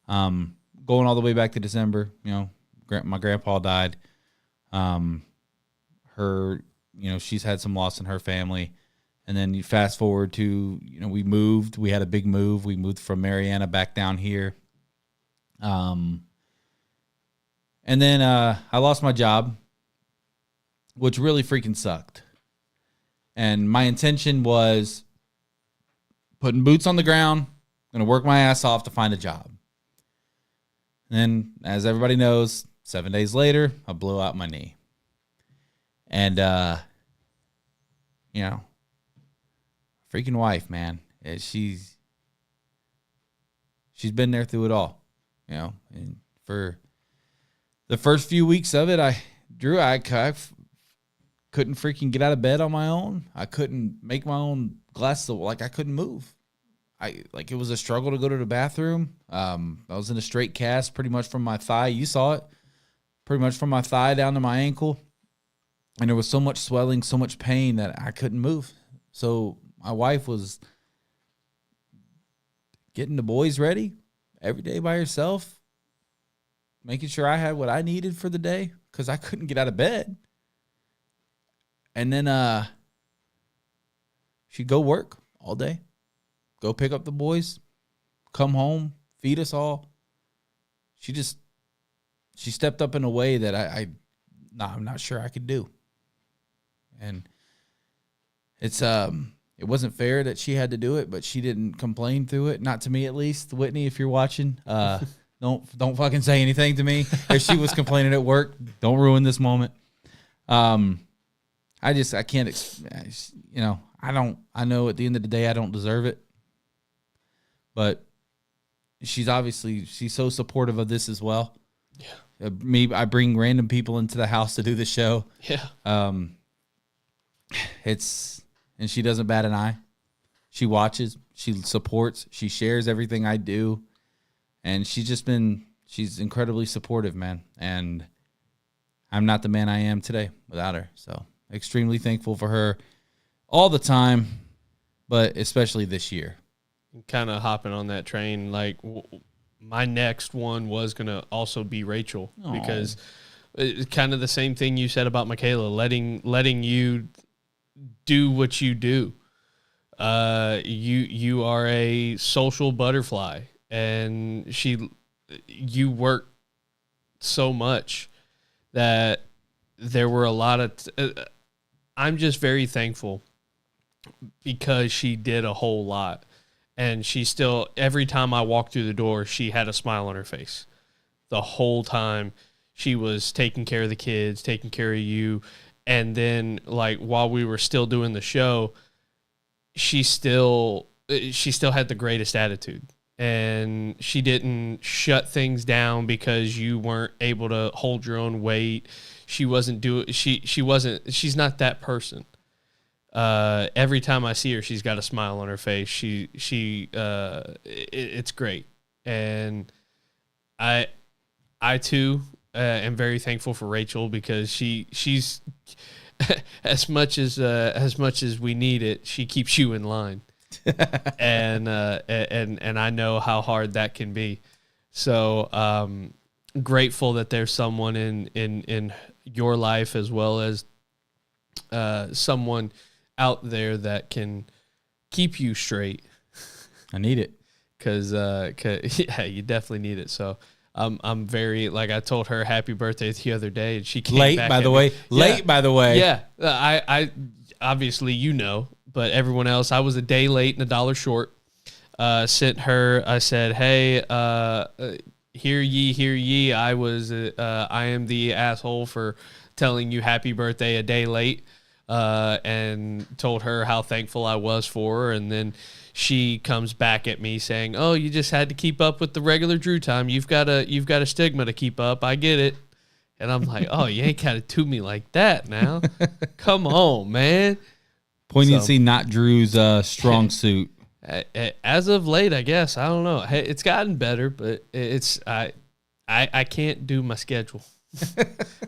Going all the way back to December, my grandpa died. She's had some loss in her family. And then you fast forward to, we had a big move. We moved from Mariana back down here. And then I lost my job, which really freaking sucked. And my intention was putting boots on the ground, going to work my ass off to find a job. And then, as everybody knows, 7 days later, I blew out my knee. And, freaking wife, man. She's been there through it all, and for the first few weeks of it, I couldn't freaking get out of bed on my own. I couldn't make my own glass. I couldn't move. It was a struggle to go to the bathroom. I was in a straight cast pretty much from my thigh. You saw it pretty much from my thigh down to my ankle. And there was so much swelling, so much pain that I couldn't move. So my wife was getting the boys ready every day by herself, making sure I had what I needed for the day because I couldn't get out of bed. And then she'd go work all day, go pick up the boys, come home, feed us all. She stepped up in a way that I'm not sure I could do. And it wasn't fair that she had to do it, but she didn't complain through it. Not to me, at least. Whitney, if you're watching, don't fucking say anything to me. If she was complaining at work, don't ruin this moment. I can't, I know at the end of the day, I don't deserve it, but she's so supportive of this as well. Yeah. I bring random people into the house to do the show. Yeah. And she doesn't bat an eye. She watches, she supports, she shares everything I do. And she's incredibly supportive, man. And I'm not the man I am today without her. So extremely thankful for her all the time, but especially this year. Kind of hopping on that train, my next one was going to also be Rachel. Aww. Because it's kind of the same thing you said about Michaela, letting you do what you do. You are a social butterfly, and you work so much that there were a lot of I'm just very thankful because she did a whole lot, and she still, every time I walked through the door, she had a smile on her face the whole time. She was taking care of the kids, taking care of you. And then, while we were still doing the show, she still had the greatest attitude, and she didn't shut things down because you weren't able to hold your own weight. She's not that person. Every time I see her, she's got a smile on her face. It's great. And I too, am very thankful for Rachel because she's as much as we need it, she keeps you in line, and I know how hard that can be. So grateful that there's someone in your life as well as someone out there that can keep you straight. I need it because yeah, you definitely need it. So. I'm very, like, I told her happy birthday the other day, and she came Late, back by at the me. way. Yeah. Late, by the way. Yeah, I obviously, but everyone else, I was a day late and $1 short. Sent her. I said, "Hey, hear ye. I am the asshole for telling you happy birthday a day late." And told her how thankful I was for her, and then she comes back at me saying, "Oh, you just had to keep up with the regular Drew time. You've got a stigma to keep up. I get it." And I'm like, "Oh, you ain't got to do me like that now. Come on, man." Poignancy, not Drew's strong suit. As of late, I guess, I don't know. Hey, it's gotten better, but I can't do my schedule.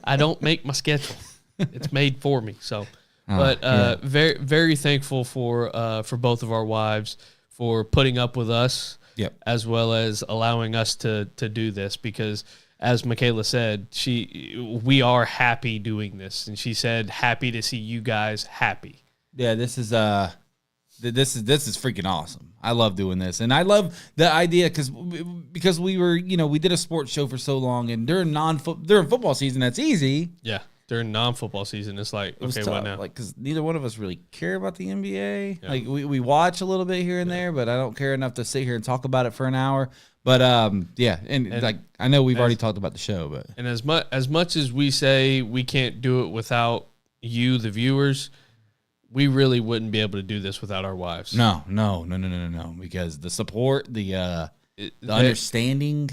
I don't make my schedule. It's made for me. So, very, very thankful for both of our wives for putting up with us, as well as allowing us to do this, because as Michaela said, we are happy doing this, and she said happy to see you guys happy. Yeah, this is freaking awesome. I love doing this, and I love the idea because we were, we did a sports show for so long, and during football season, that's easy. Yeah, during non-football season, it's like, okay, tough. what now? Like, because neither one of us really care about the NBA. Yeah. Like, we watch a little bit here and there, but I don't care enough to sit here and talk about it for an hour. But and like, I know we've already talked about the show, but and as much as we say we can't do it without you, the viewers, we really wouldn't be able to do this without our wives. no, because the support, the understanding.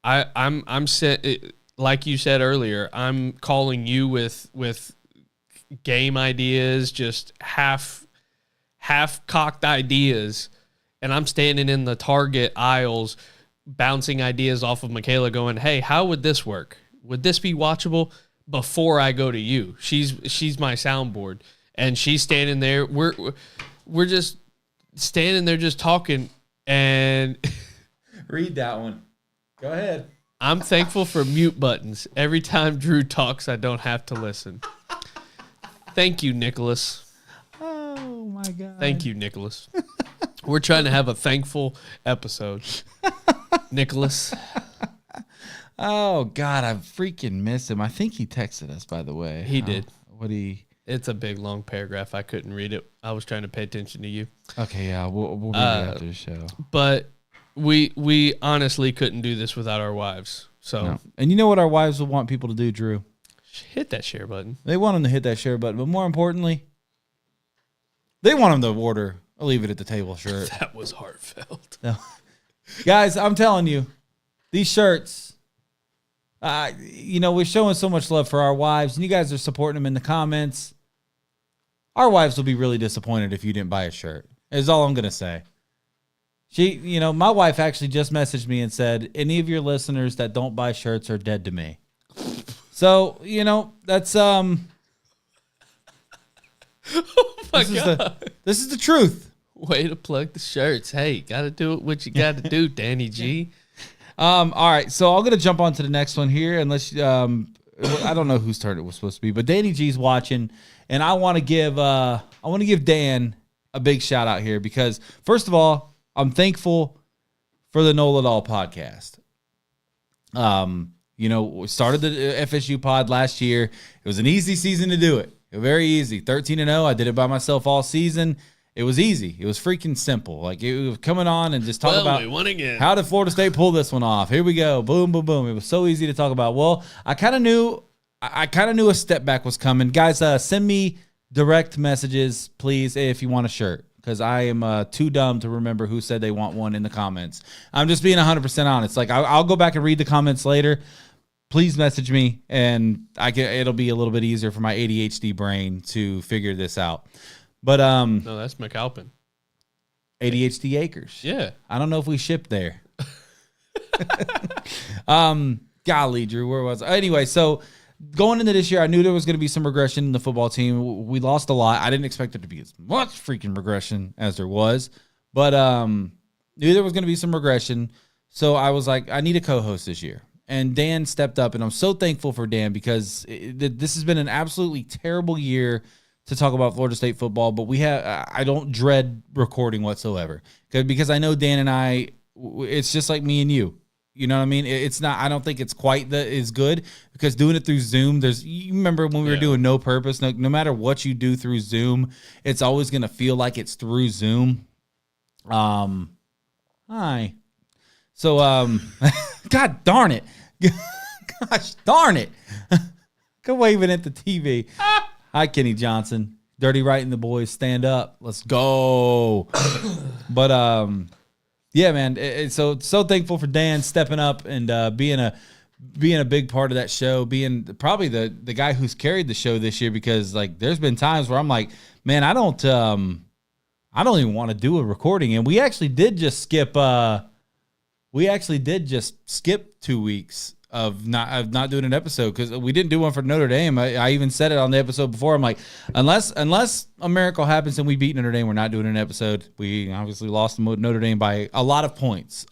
I'm like you said earlier, I'm calling you with game ideas, just half cocked ideas, and I'm standing in the Target aisles bouncing ideas off of Michaela, going, "Hey, how would this work? Would this be watchable?" Before I go to you, she's my soundboard, and she's standing there. We're just standing there, just talking, and Read that one. Go ahead. I'm thankful for mute buttons. Every time Drew talks, I don't have to listen. Thank you, Nicholas. Oh my God. Thank you, Nicholas. We're trying to have a thankful episode. Nicholas. Oh God, I freaking miss him. I think he texted us, by the way. He did. It's a big, long paragraph. I couldn't read it. I was trying to pay attention to you. Okay, yeah, we'll read it after the show. But we honestly couldn't do this without our wives. So No. And you know what our wives would want people to do, Drew? hit that share button. They want them to hit that share button, but more importantly, they want them to order a Leave It at the Table shirt. That was heartfelt. No. Guys, I'm telling you, these shirts, we're showing so much love for our wives, and you guys are supporting them in the comments. Our wives will be really disappointed if you didn't buy a shirt, is all I'm going to say. My wife actually just messaged me and said, any of your listeners that don't buy shirts are dead to me. So, that's, Oh my God. this is the truth. Way to plug the shirts. Hey, got to do what you got to do, Danny G. All right, so I'm gonna jump on to the next one here, unless I don't know whose turn it was supposed to be, but Danny G's watching, and I want to give Dan a big shout out here because first of all, I'm thankful for the Nola Doll podcast. We started the FSU pod last year. It was an easy season to do it. Very easy. 13-0. I did it by myself all season. It was easy. It was freaking simple. Like, it was coming on and just talk about we won again. How did Florida State pull this one off? Here we go. Boom, boom, boom. It was so easy to talk about. Well, I kind of knew a step back was coming. Guys, send me direct messages, please, if you want a shirt, because I am too dumb to remember who said they want one in the comments. I'm just being 100% honest. Like, I'll go back and read the comments later. Please message me, and it'll be a little bit easier for my ADHD brain to figure this out. But No, that's McAlpin. ADHD Acres. Yeah. I don't know if we shipped there. Golly, Drew, where was I? Anyway, so going into this year, I knew there was going to be some regression in the football team. We lost a lot. I didn't expect it to be as much freaking regression as there was, but knew there was going to be some regression. So I was like, I need a co-host this year. And Dan stepped up, and I'm so thankful for Dan because this has been an absolutely terrible year to talk about Florida State football, but I don't dread recording whatsoever because I know Dan and I, it's just like me and you. You know what I mean? It's not. I don't think it's quite as good because doing it through Zoom. You remember when we were doing No Purpose? No matter what you do through Zoom, it's always gonna feel like it's through Zoom. Hi. So God darn it. Gosh darn it. Go waving at the TV. Hi, Kenny Johnson. Dirty Right and the boys, stand up. Let's go. But yeah, man. So thankful for Dan stepping up and being a big part of that show, being probably the guy who's carried the show this year, because like there's been times where I'm like, man, I don't even want to do a recording. And we actually did just skip 2 weeks of not doing an episode because we didn't do one for Notre Dame. I even said it on the episode before. I'm like, unless a miracle happens and we beat Notre Dame, we're not doing an episode. We obviously lost Notre Dame by a lot of points.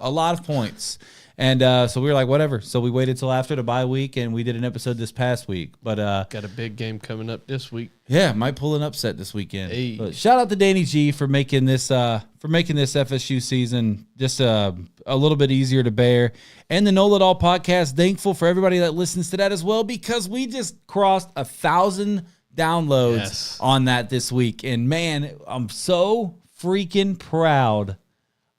And so we were like, whatever. So we waited till after the bye week, and we did an episode this past week. But got a big game coming up this week. Yeah, might pull an upset this weekend. Hey. But shout out to Danny G for making this FSU season just a little bit easier to bear. And the No Let All podcast, thankful for everybody that listens to that as well, because we just crossed 1,000 downloads on that this week. And man, I'm so freaking proud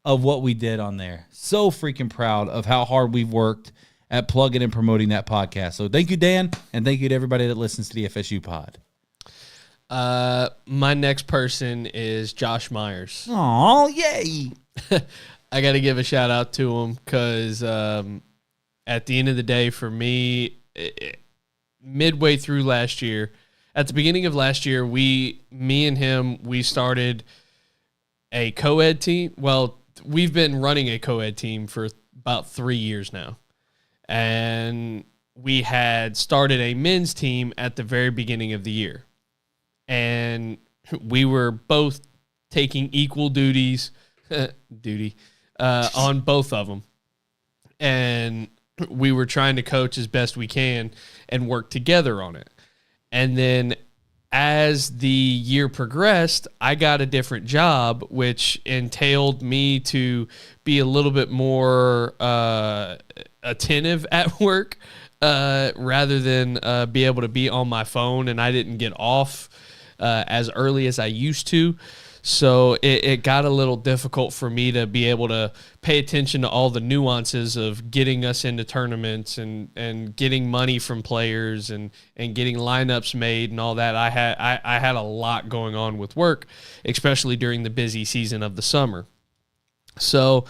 of what we did on there. So freaking proud of how hard we've worked at plugging and promoting that podcast. So thank you, Dan, and thank you to everybody that listens to the FSU pod. My next person is Josh Myers. Oh, yay. I got to give a shout out to him because at the end of the day, for me, midway through last year, at the beginning of last year, me and him, we started a co-ed team. Well, we've been running a co-ed team for about 3 years now. And we had started a men's team at the very beginning of the year. And we were both taking equal duties on both of them. And we were trying to coach as best we can and work together on it. And then as the year progressed, I got a different job, which entailed me to be a little bit more attentive at work rather than be able to be on my phone. And I didn't get off as early as I used to. So it got a little difficult for me to be able to pay attention to all the nuances of getting us into tournaments and getting money from players and getting lineups made and all that. I had a lot going on with work, especially during the busy season of the summer. So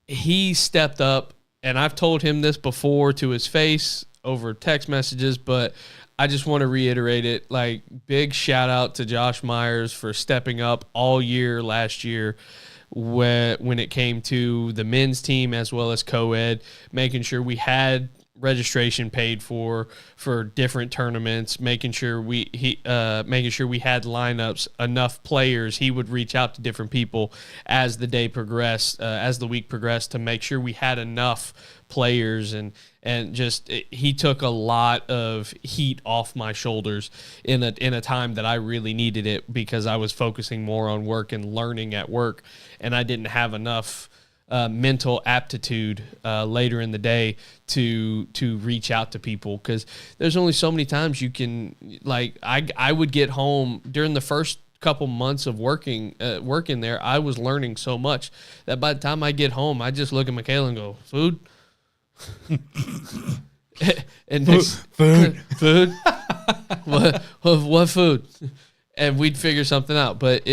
he stepped up, and I've told him this before to his face over text messages, but I just want to reiterate it. Like, big shout out to Josh Myers for stepping up all year last year when it came to the men's team as well as co-ed, making sure we had registration paid for different tournaments, making sure we had lineups, enough players. He would reach out to different people as the day progressed, as the week progressed, to make sure we had enough players, and just he took a lot of heat off my shoulders in a time that I really needed it, because I was focusing more on work and learning at work, and I didn't have enough mental aptitude later in the day to reach out to people, because there's only so many times you can, like, I would get home during the first couple months of working there. I was learning so much that by the time I get home, I just look at Michaela and go, food. And food. What food? And we'd figure something out. But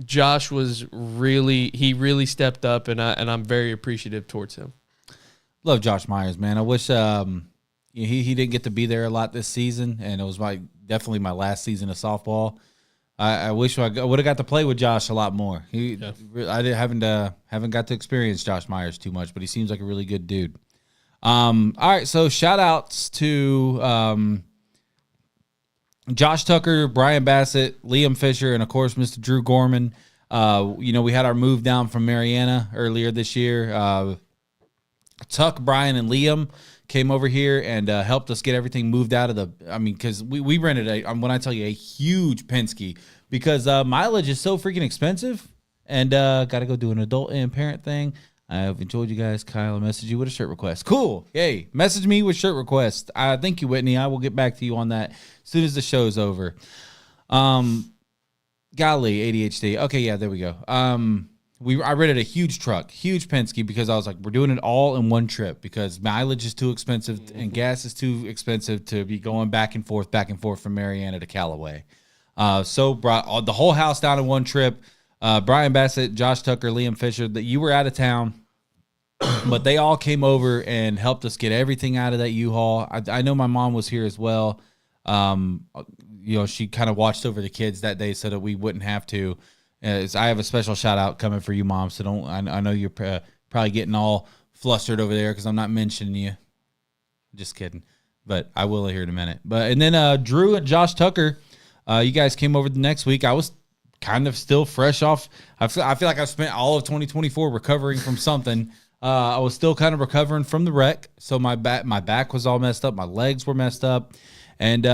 Josh was really stepped up, and I'm very appreciative towards him. Love Josh Myers, man. I wish he didn't get to be there a lot this season, and it was definitely my last season of softball. I wish I would have got to play with Josh a lot more. I haven't got to experience Josh Myers too much, but he seems like a really good dude. All right, so shout outs to Josh Tucker, Brian Bassett, Liam Fisher, and of course Mr. Drew Gorman. We had our move down from Mariana earlier this year. Tuck, Brian, and Liam came over here and helped us get everything moved out of because we rented when I tell you, a huge Penske, because mileage is so freaking expensive, and got to go do an adult and parent thing. I've enjoyed you guys. Kyle, I messaged you with a shirt request. Cool. Yay. Message me with shirt request. Thank you, Whitney. I will get back to you on that as soon as the show's over. Golly, ADHD. Okay, yeah, there we go. I rented a huge truck, huge Penske, because I was like, we're doing it all in one trip because mileage is too expensive and gas is too expensive to be going back and forth from Mariana to Callaway. So brought the whole house down in one trip. Brian Bassett, Josh Tucker, Liam Fisher, that you were out of town, but they all came over and helped us get everything out of that U-Haul. I know my mom was here as well. She kind of watched over the kids that day so that we wouldn't have to. I have a special shout out coming for you, Mom. So don't. I know you're probably getting all flustered over there because I'm not mentioning you. Just kidding, but I will here in a minute. And then Drew and Josh Tucker, you guys came over the next week. I was kind of still fresh off. I feel like I've spent all of 2024 recovering from something. I was still kind of recovering from the wreck, so my back was all messed up. My legs were messed up. And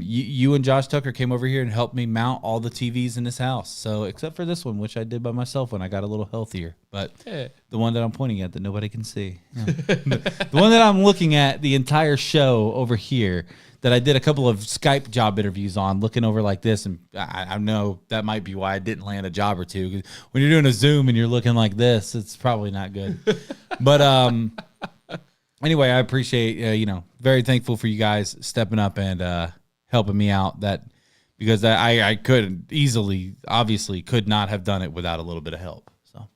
you and Josh Tucker came over here and helped me mount all the TVs in this house. So except for this one, which I did by myself when I got a little healthier. But the one that I'm pointing at that nobody can see. Yeah. The one that I'm looking at the entire show over here that I did a couple of Skype job interviews on, looking over like this. And I know that might be why I didn't land a job or two. 'Cause when you're doing a Zoom and you're looking like this, it's probably not good. But anyway, I appreciate, very thankful for you guys stepping up and helping me out because I obviously could not have done it without a little bit of help. So,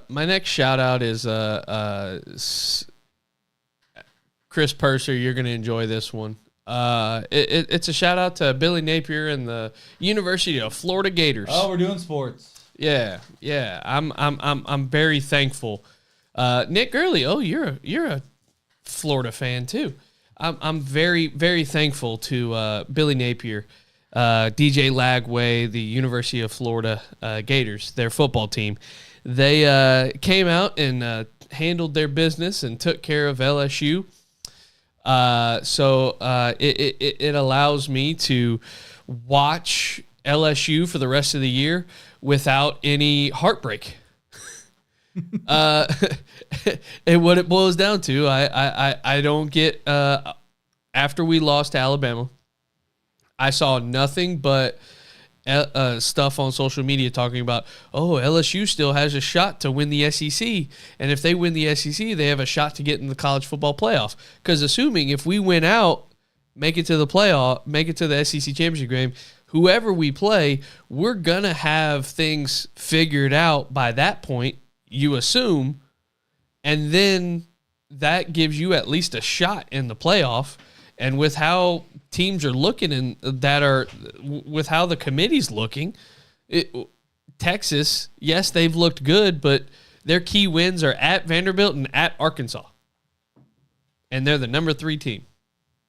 my next shout out is Chris Purser. You're going to enjoy this one. It's a shout out to Billy Napier and the University of Florida Gators. Oh, we're doing sports. Yeah. I'm very thankful. Nick Gurley, you're a Florida fan too. I'm very, very thankful to Billy Napier, DJ Lagway, the University of Florida Gators, their football team. They came out and handled their business and took care of LSU. So it allows me to watch LSU for the rest of the year without any heartbreak. And what it boils down to, I don't get after we lost to Alabama, I saw nothing but stuff on social media talking about, LSU still has a shot to win the SEC, and if they win the SEC, they have a shot to get in the college football playoff. Because assuming if we win out, make it to the playoff, make it to the SEC championship game, whoever we play, we're gonna have things figured out by that point. You assume, and then that gives you at least a shot in the playoff. And with how teams are looking and with how the committee's looking, Texas, yes, they've looked good, but their key wins are at Vanderbilt and at Arkansas, and they're the number 3 team.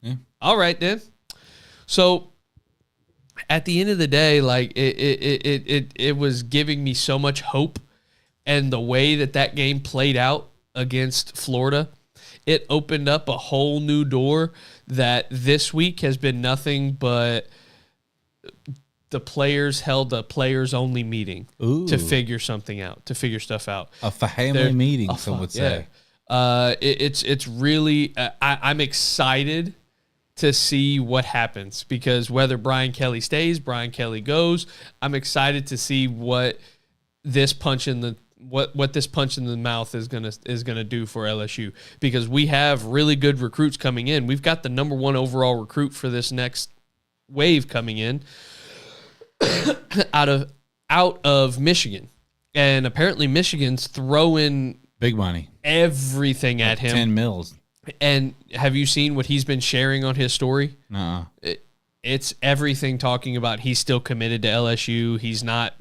Yeah. All right, then. So at the end of the day, like it was giving me so much hope. And the way that game played out against Florida, it opened up a whole new door that this week has been nothing but the players held a players-only meeting to figure something out, to figure stuff out. A family meeting, some would say. Yeah. It's really I'm excited to see what happens, because whether Brian Kelly stays, Brian Kelly goes, I'm excited to see what this punch in the mouth is gonna do for LSU, because we have really good recruits coming in. We've got the number 1 overall recruit for this next wave coming in out of Michigan, and apparently Michigan's throwing big money, everything at him. 10 mils. And have you seen what he's been sharing on his story? No. It's everything talking about he's still committed to LSU. He's not.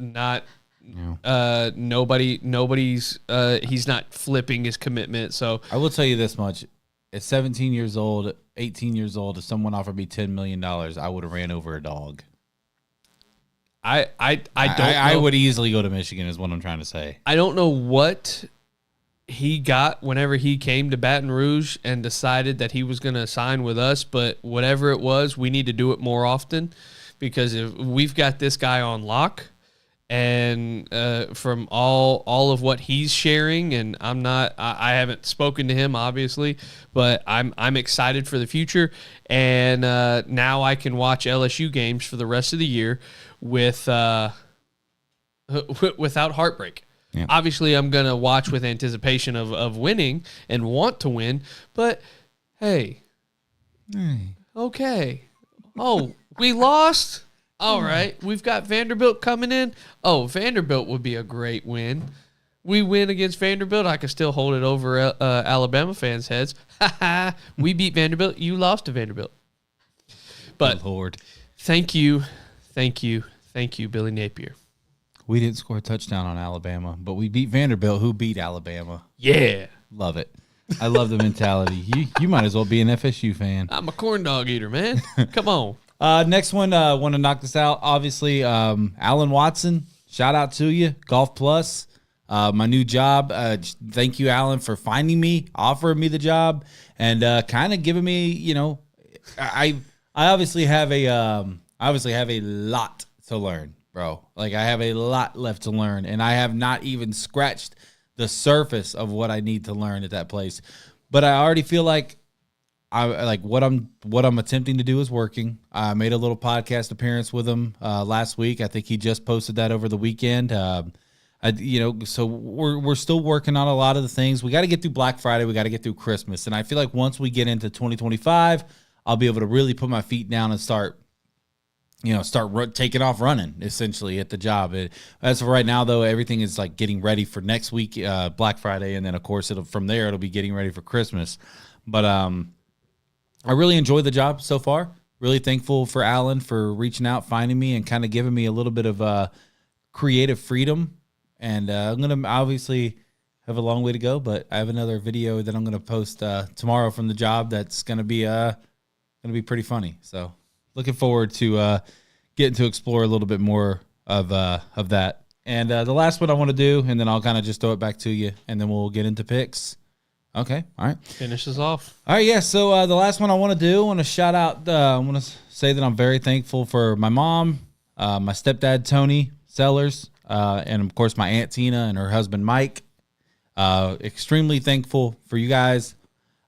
Nobody's he's not flipping his commitment. So I will tell you this much: at 17 years old, 18 years old, if someone offered me $10 million, I would have ran over a dog. I would easily go to Michigan, is what I'm trying to say. I don't know what he got whenever he came to Baton Rouge and decided that he was going to sign with us, but whatever it was, we need to do it more often, because if we've got this guy on lock. and from all of what he's sharing, and I haven't spoken to him obviously, but I'm excited for the future, and now I can watch LSU games for the rest of the year without heartbreak. Yeah. Obviously, I'm gonna watch with anticipation of winning and want to win, but hey, okay, oh, we lost. All right, we've got Vanderbilt coming in. Oh, Vanderbilt would be a great win. We win against Vanderbilt, I could still hold it over Alabama fans' heads. We beat Vanderbilt. You lost to Vanderbilt. But Lord, thank you, Billy Napier. we didn't score a touchdown on Alabama, but we beat Vanderbilt, who beat Alabama. Yeah, Love it. I love the mentality. You might as well be an FSU fan. I'm a corn dog eater, man. Come on. Next one, want to knock this out. Obviously, Alan Watson, shout out to you. Golf Plus, my new job. Thank you, Alan, for finding me, offering me the job, and kind of giving me, I obviously have a lot to learn, bro. Like I have a lot left to learn, and I have not even scratched the surface of what I need to learn at that place. But I already feel like what I'm attempting to do is working. I made a little podcast appearance with him last week. I think he just posted that over the weekend. So we're still working on a lot of the things. We got to get through Black Friday. We got to get through Christmas. And I feel like once we get into 2025, I'll be able to really put my feet down and start taking off running essentially at the job. As of right now, though, everything is like getting ready for next week, Black Friday. And then of course from there, it'll be getting ready for Christmas. But, I really enjoy the job so far. Really thankful for Alan for reaching out, finding me, and kind of giving me a little bit of creative freedom. And I'm going to obviously have a long way to go, but I have another video that I'm going to post tomorrow from the job that's going to be pretty funny. So looking forward to getting to explore a little bit more of that. And the last one I want to do, and then I'll kind of just throw it back to you, and then we'll get into picks. Okay. All right. Finish us off. All right. Yeah. So the last one I want to do, I want to shout out, I want to say that I'm very thankful for my mom, my stepdad, Tony Sellers, and of course my Aunt Tina and her husband, Mike. Extremely thankful for you guys.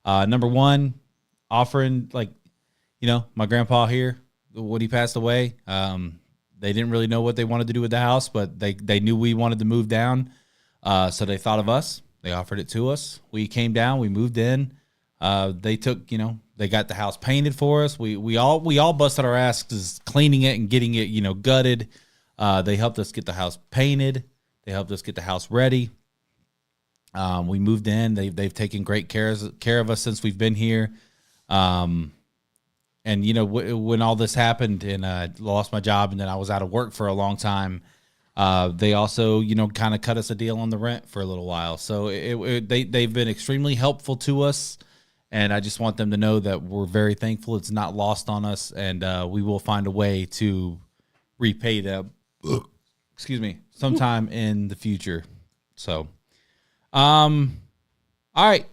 Number one, offering my grandpa here, when he passed away, they didn't really know what they wanted to do with the house, but they knew we wanted to move down. So they thought of us. They offered it to us. We came down. We moved in. They took, they got the house painted for us. We all busted our asses cleaning it and getting it, gutted. They helped us get the house painted. They helped us get the house ready. We moved in. They've taken great care of us since we've been here. And when all this happened and I lost my job and then I was out of work for a long time, they also, kind of cut us a deal on the rent for a little while. So they've been extremely helpful to us. And I just want them to know that we're very thankful. It's not lost on us. And we will find a way to repay them, sometime in the future. So, all right.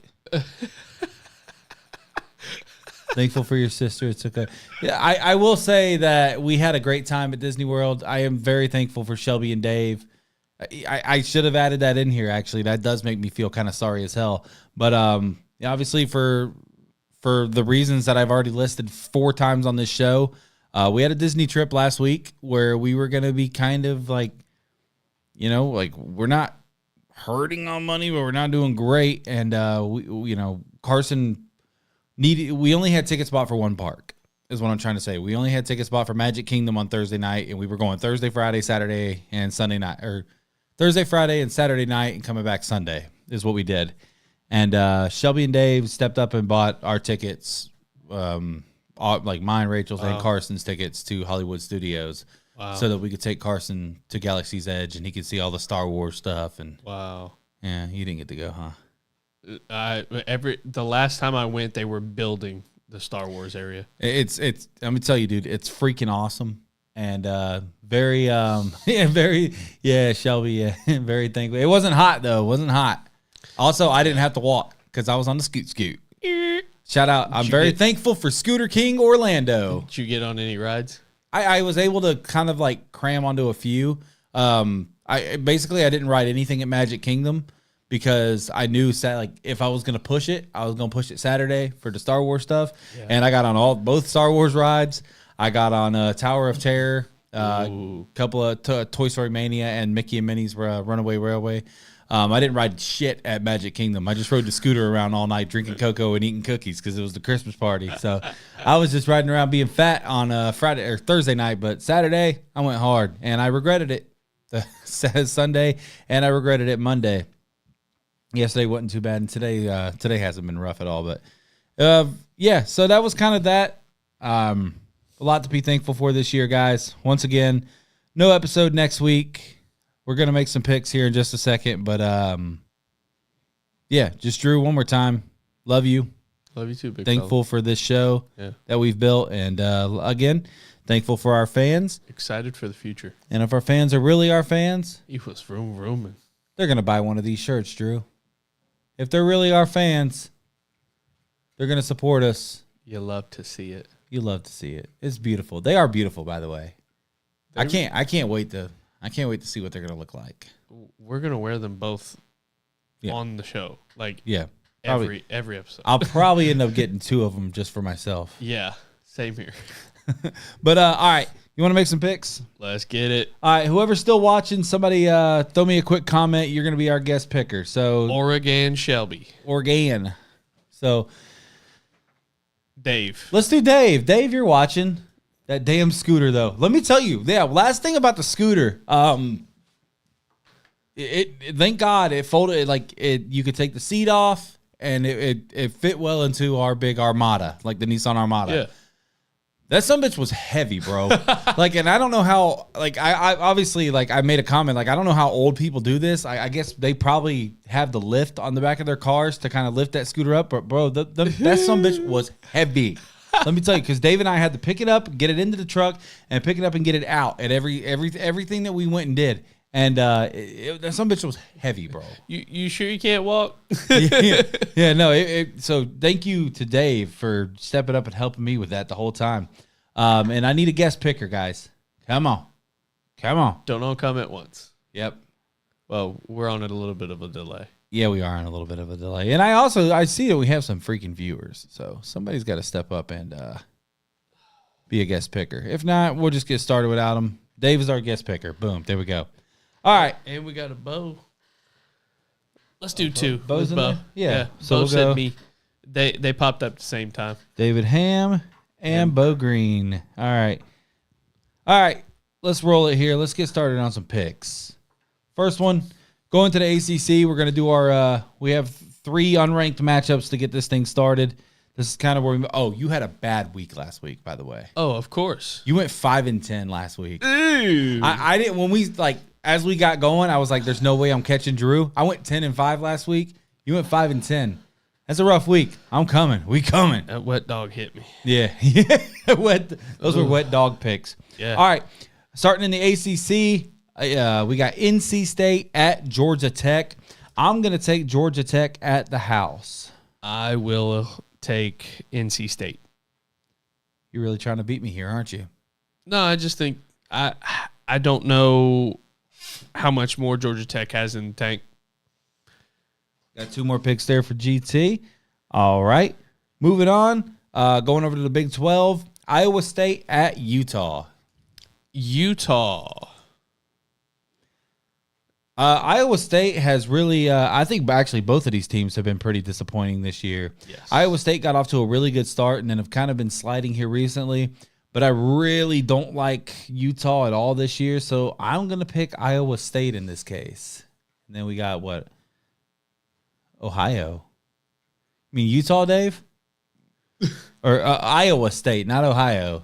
Thankful for your sister. It's okay. Yeah, I will say that we had a great time at Disney World. I am very thankful for Shelby and Dave. I should have added that in here, actually. That does make me feel kind of sorry as hell. But obviously for the reasons that I've already listed 4 times on this show, we had a Disney trip last week where we were going to be kind of like, we're not hurting on money, but we're not doing great. And, Carson we only had tickets bought for one park, is what I'm trying to say. We only had tickets bought for Magic Kingdom on Thursday night, and we were going Thursday, Friday, Saturday, and Sunday night, or Thursday, Friday, and Saturday night, and coming back Sunday is what we did. And Shelby and Dave stepped up and bought our tickets, like mine, Rachel's, and Carson's tickets to Hollywood Studios, so that we could take Carson to Galaxy's Edge, and he could see all the Star Wars stuff. And yeah, you didn't get to go, huh? The last time I went, they were building the Star Wars area. It's I'm gonna tell you, dude, it's freaking awesome and very Shelby, very thankful. It wasn't hot though. It wasn't hot. Also, I didn't have to walk because I was on the scoot. Shout out! I'm very thankful for Scooter King Orlando. Did you get on any rides? I was able to kind of like cram onto a few. I didn't ride anything at Magic Kingdom because I knew if I was gonna push it, I was gonna push it Saturday for the Star Wars stuff, and I got on both Star Wars rides. I got on Tower of Terror, couple of Toy Story Mania, and Mickey and Minnie's Runaway Railway. I didn't ride shit at Magic Kingdom. I just rode the scooter around all night, drinking cocoa and eating cookies because it was the Christmas party. So I was just riding around being fat on Friday or Thursday night, but Saturday I went hard and I regretted it. Sunday, and I regretted it Monday. Yesterday wasn't too bad, and today hasn't been rough at all. But yeah, so that was kind of that. A lot to be thankful for this year, guys. Once again, no episode next week. We're gonna make some picks here in just a second, but yeah, just Drew, one more time. Love you. Love you too, big Thankful for this show that we've built, and again, thankful for our fans. Excited for the future. And if our fans are really our fans, He was rooming. they're going to buy one of these shirts, Drew. If they're really our fans, they're going to support us. You love to see it. You love to see it. It's beautiful. They are beautiful, by the way. I can't wait to see what they're going to look like. We're gonna wear them both Yeah. on the show, like Yeah. every episode. I'll probably end up getting 2 of them just for myself. Yeah, same here. But all right, you want to make some picks? Let's get it. All right, whoever's still watching, somebody throw me a quick comment. You're going to be our guest picker. So Oregon Shelby. Oregon. So Dave. let's do Dave. Dave, you're watching. That damn scooter, though. Let me tell you. Yeah, last thing about the scooter. Thank God it folded. You could take the seat off, and it fit well into our big Armada, like the Nissan Armada. Yeah. That sumbitch was heavy, bro. And I don't know how. I obviously I made a comment. I don't know how old people do this. I guess they probably have the lift on the back of their cars to kind of lift that scooter up. But bro, that sumbitch was heavy. Let me tell you, because Dave and I had to pick it up, get it into the truck, and pick it up and get it out at everything that we went and did. And that sumbitch was heavy, bro. You sure you can't walk? Yeah, no. So thank you to Dave for stepping up and helping me with that the whole time. And I need a guest picker, guys. Come on. Don't all come at once. Yep. Well, we're on a little bit of a delay. Yeah, we are on a little bit of a delay. And I see that we have some freaking viewers. So somebody's got to step up and be a guest picker. If not, we'll just get started without him. Dave is our guest picker. Boom. There we go. All right. And we got a Bo. Let's do 2. Bo's With in Bo. there? Yeah. So So Bo we'll said go me. They popped up at the same time. David Ham and Bo Green. All right. Let's roll it here. Let's get started on some picks. First one, going to the ACC. We're going to do our, we have 3 unranked matchups to get this thing started. This is kind of where you had a bad week last week, by the way. Oh, of course. You went 5-10 last week. Ooh. I didn't, when we, as we got going, I was like, there's no way I'm catching Drew. I went 10-5 last week. You went 5-10. That's a rough week. I'm coming. We coming. That wet dog hit me. Yeah. Those were wet dog picks. Yeah. All right. Starting in the ACC, we got NC State at Georgia Tech. I'm going to take Georgia Tech at the house. I will take NC State. You're really trying to beat me here, aren't you? No, I just think I don't know how much more Georgia Tech has in the tank. Got 2 more picks there for GT. All right. Moving on. Going over to the Big 12. Iowa State at Utah. Iowa State has really, I think actually both of these teams have been pretty disappointing this year. Yes. Iowa State got off to a really good start and then have kind of been sliding here recently. But I really don't like Utah at all this year. So I'm going to pick Iowa State in this case. And then we got what? Ohio. I mean, Utah, Dave? Or Iowa State, not Ohio.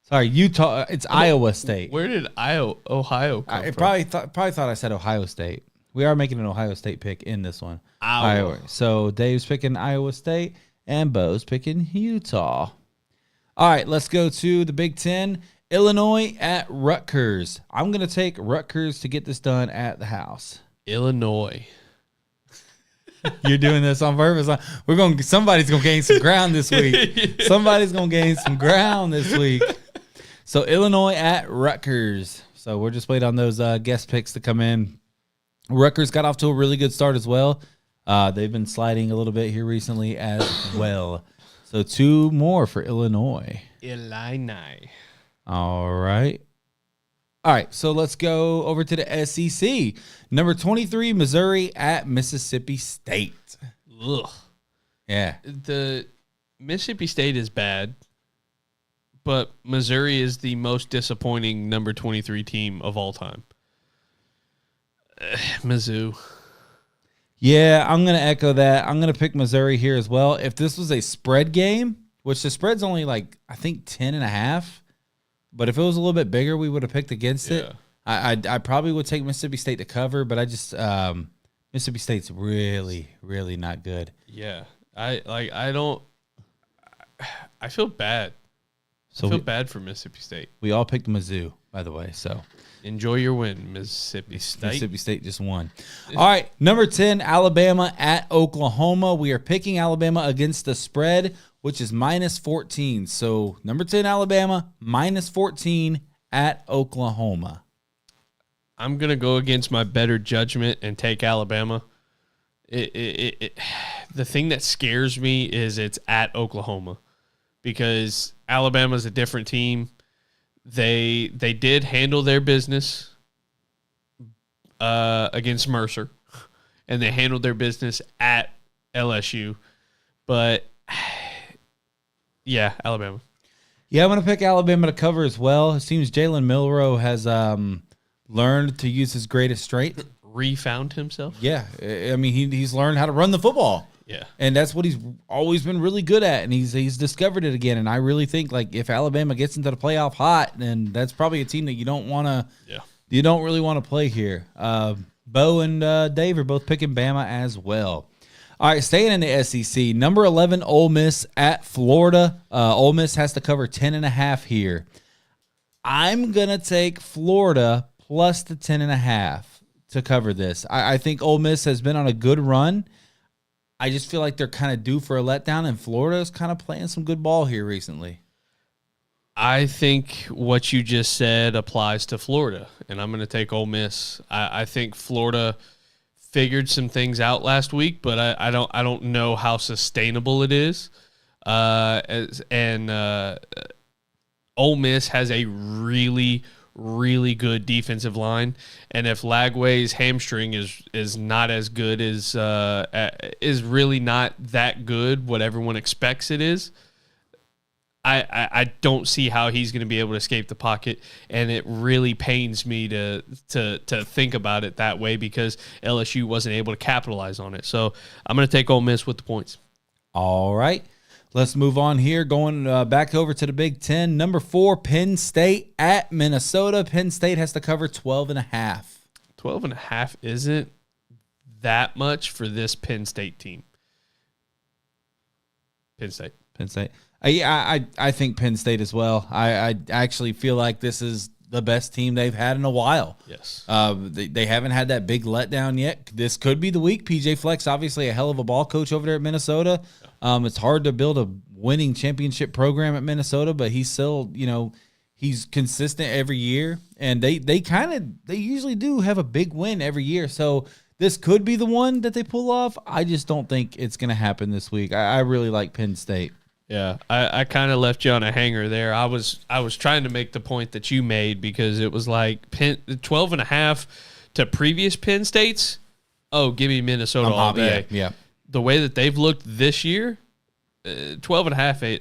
Sorry, Utah. It's Iowa State. Where did Ohio come I from? probably thought I said Ohio State. We are making an Ohio State pick in this one. Iowa. So Dave's picking Iowa State and Bo's picking Utah. All right, let's go to the Big Ten. Illinois at Rutgers. I'm going to take Rutgers to get this done at the house. Illinois. You're doing this on purpose. Somebody's going to gain some ground this week. Somebody's going to gain some ground this week. So Illinois at Rutgers. So we're just waiting on those guest picks to come in. Rutgers got off to a really good start as well. They've been sliding a little bit here recently as well. So 2 more for Illinois. Illini. All right. All right, so let's go over to the SEC. Number 23, Missouri at Mississippi State. Ugh. Yeah. The Mississippi State is bad, but Missouri is the most disappointing number 23 team of all time. Mizzou. Yeah, I'm going to echo that. I'm going to pick Missouri here as well. If this was a spread game, which the spread's only like, I think 10.5, but if it was a little bit bigger, we would have picked against it. I probably would take Mississippi State to cover, but I just Mississippi State's really, really not good. Yeah. I feel bad. So I feel bad for Mississippi State. we all picked Mizzou, by the way. So Enjoy your win, Mississippi State. Mississippi State just won. All right, number 10, Alabama at Oklahoma. We are picking Alabama against the spread, which is -14. So number 10, Alabama, -14 at Oklahoma. I'm going to go against my better judgment and take Alabama. The thing that scares me is it's at Oklahoma because Alabama's a different team. They did handle their business against Mercer, and they handled their business at LSU. But, yeah, Alabama. Yeah, I'm going to pick Alabama to cover as well. It seems Jalen Milroe has learned to use his greatest strength. Refound himself? Yeah, I mean, he's learned how to run the football. Yeah. And that's what he's always been really good at, and he's discovered it again. And I really think like if Alabama gets into the playoff hot, then that's probably a team that you don't really want to play here. Bo and Dave are both picking Bama as well. All right, staying in the SEC, number 11 Ole Miss at Florida. Ole Miss has to cover 10.5 here. I'm gonna take Florida plus the 10.5 to cover this. I think Ole Miss has been on a good run. I just feel like they're kind of due for a letdown, and Florida is kind of playing some good ball here recently. I think what you just said applies to Florida, and I'm going to take Ole Miss. I think Florida figured some things out last week, but I don't know how sustainable it is. Ole Miss has a really good defensive line, and if Lagway's hamstring is not as good as is really not that good what everyone expects it is, I don't see how he's going to be able to escape the pocket, and it really pains me to think about it that way because LSU wasn't able to capitalize on it. So I'm going to take Ole Miss with the points. All right. Let's move on here. Going back over to the Big Ten. Number 4, Penn State at Minnesota. Penn State has to cover 12.5. 12.5 isn't that much for this Penn State team. Penn State. I think Penn State as well. I actually feel like this is the best team they've had in a while. Yes. They haven't had that big letdown yet. This could be the week. PJ Fleck's obviously a hell of a ball coach over there at Minnesota. It's hard to build a winning championship program at Minnesota, but he's still, he's consistent every year, and they usually do have a big win every year. So this could be the one that they pull off. I just don't think it's going to happen this week. I really like Penn State. Yeah, I kind of left you on a hanger there. I was trying to make the point that you made because it was like 12.5 to previous Penn States. Oh, give me Minnesota all day. Yeah. The way that they've looked this year, 12.5,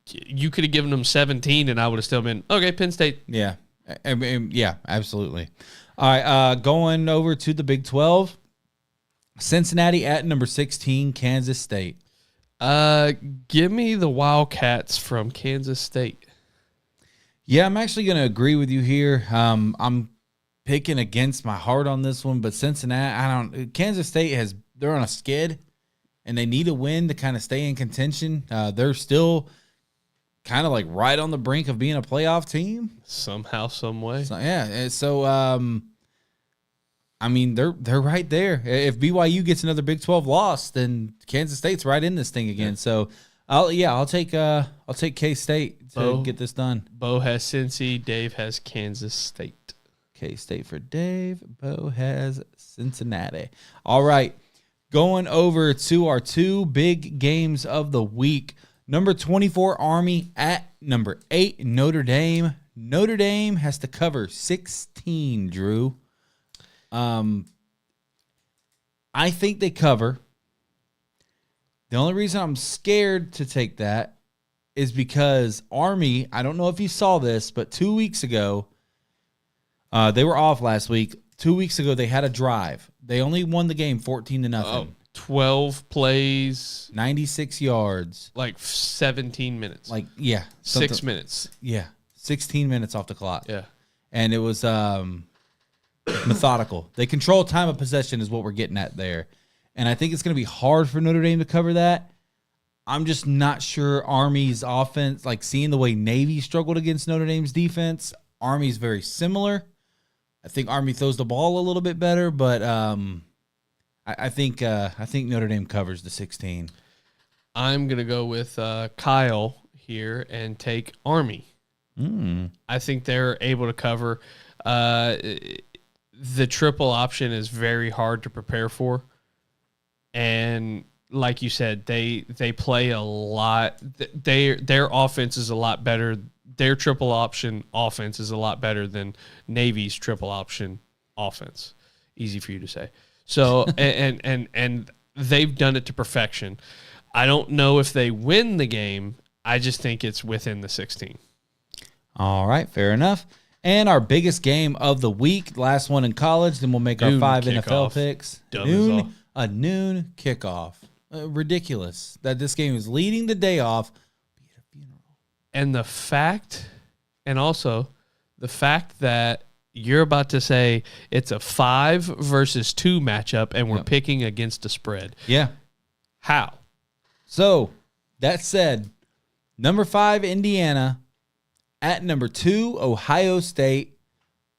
you could have given them 17 and I would have still been, okay, Penn State. Yeah. I mean, yeah, absolutely. All right, going over to the Big 12. Cincinnati at number 16, Kansas State. Give me the Wildcats from Kansas State. Yeah, I'm actually going to agree with you here. I'm picking against my heart on this one, but Cincinnati, Kansas State they're on a skid, and they need a win to kind of stay in contention. They're still kind of like right on the brink of being a playoff team somehow, some way. So, yeah. So, I mean, they're right there. If BYU gets another Big 12 loss, then Kansas State's right in this thing again. Yeah. So I'll take K-State to Bo. get this done. Bo has Cincy. Dave has Kansas State. K-State for Dave. Bo has Cincinnati. All right. Going over to our two big games of the week. Number 24, Army at number 8, Notre Dame. Notre Dame has to cover 16, Drew. I think they cover. The only reason I'm scared to take that is because Army, I don't know if you saw this, but 2 weeks ago, they were off last week. 2 weeks ago, they had a drive. They only won the game 14-0. 12 plays, 96 yards. like 17 minutes. Like, yeah. 6 minutes. Yeah. 16 minutes off the clock. Yeah. And it was methodical. They control time of possession is what we're getting at there. And I think it's going to be hard for Notre Dame to cover that. I'm just not sure Army's offense, like seeing the way Navy struggled against Notre Dame's defense, Army's very similar. I think Army throws the ball a little bit better, but I think Notre Dame covers the 16. I'm going to go with Kyle here and take Army. I think they're able to cover. The triple option is very hard to prepare for. And like you said, they play a lot. Their offense is a lot better. Their triple option offense is a lot better than Navy's triple option offense. Easy for you to say. So and they've done it to perfection. I don't know if they win the game. I just think it's within the 16. All right, fair enough. And our biggest game of the week, last one in college, then we'll make our Noon 5 kickoff. NFL picks. Dumb as all. A noon kickoff. Ridiculous that this game is leading the day off. And the fact, and also the fact that you're about to say it's a 5 versus 2 matchup and we're picking against a spread. Yeah. How? So, that said, number 5, Indiana, at number 2, Ohio State.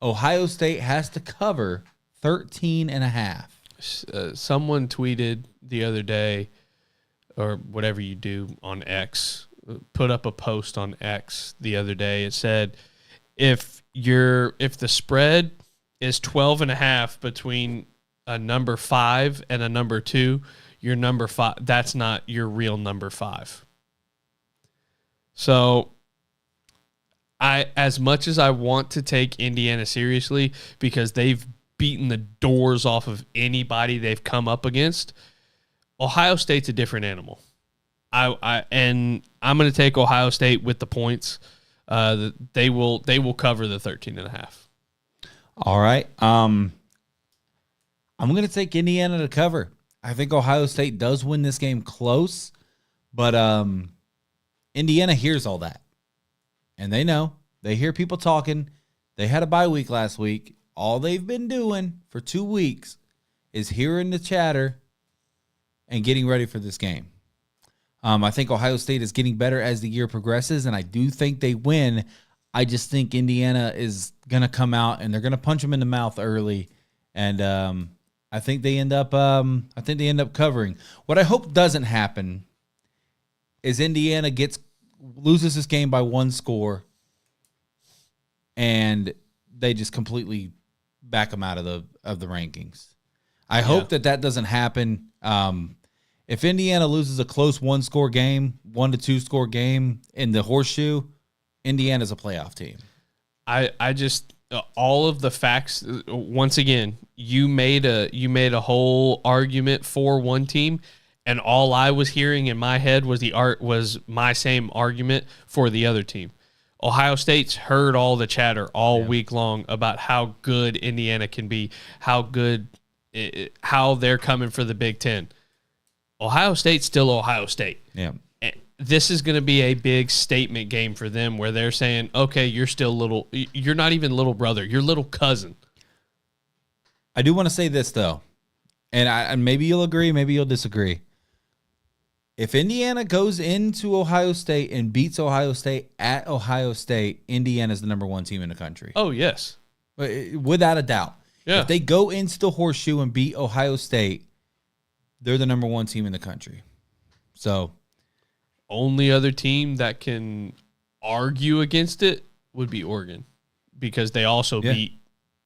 Ohio State has to cover 13.5. Someone tweeted the other day, or whatever you do on X, put up a post on X the other day. It said, if the spread is 12.5 between a number 5 and a number 2, your number 5, that's not your real number 5. So as much as I want to take Indiana seriously because they've beaten the doors off of anybody they've come up against, Ohio State's a different animal. And I'm going to take Ohio State with the points. They will cover the 13.5. All right. I'm going to take Indiana to cover. I think Ohio State does win this game close, but Indiana hears all that. And they know. They hear people talking. They had a bye week last week. All they've been doing for 2 weeks is hearing the chatter and getting ready for this game. I think Ohio State is getting better as the year progresses, and I do think they win. I just think Indiana is going to come out, and they're going to punch them in the mouth early, and I think they end up covering. What I hope doesn't happen is Indiana loses this game by 1 score, and they just completely back them out of the rankings. I hope that doesn't happen. If Indiana loses a close 1-score game, 1 to 2 score game in the horseshoe, Indiana's a playoff team. I just all of the facts. Once again, you made a whole argument for one team, and all I was hearing in my head was my same argument for the other team. Ohio State's heard all the chatter all week long about how good Indiana can be, how they're coming for the Big Ten. Ohio State's still Ohio State. Yeah. This is going to be a big statement game for them where they're saying, okay, you're not even little brother, you're little cousin. I do want to say this, though, and maybe you'll agree, maybe you'll disagree. If Indiana goes into Ohio State and beats Ohio State at Ohio State, Indiana's the number 1 team in the country. Oh, yes. Without a doubt. Yeah. If they go into the horseshoe and beat Ohio State, they're the number 1 team in the country. So only other team that can argue against it would be Oregon, because they also beat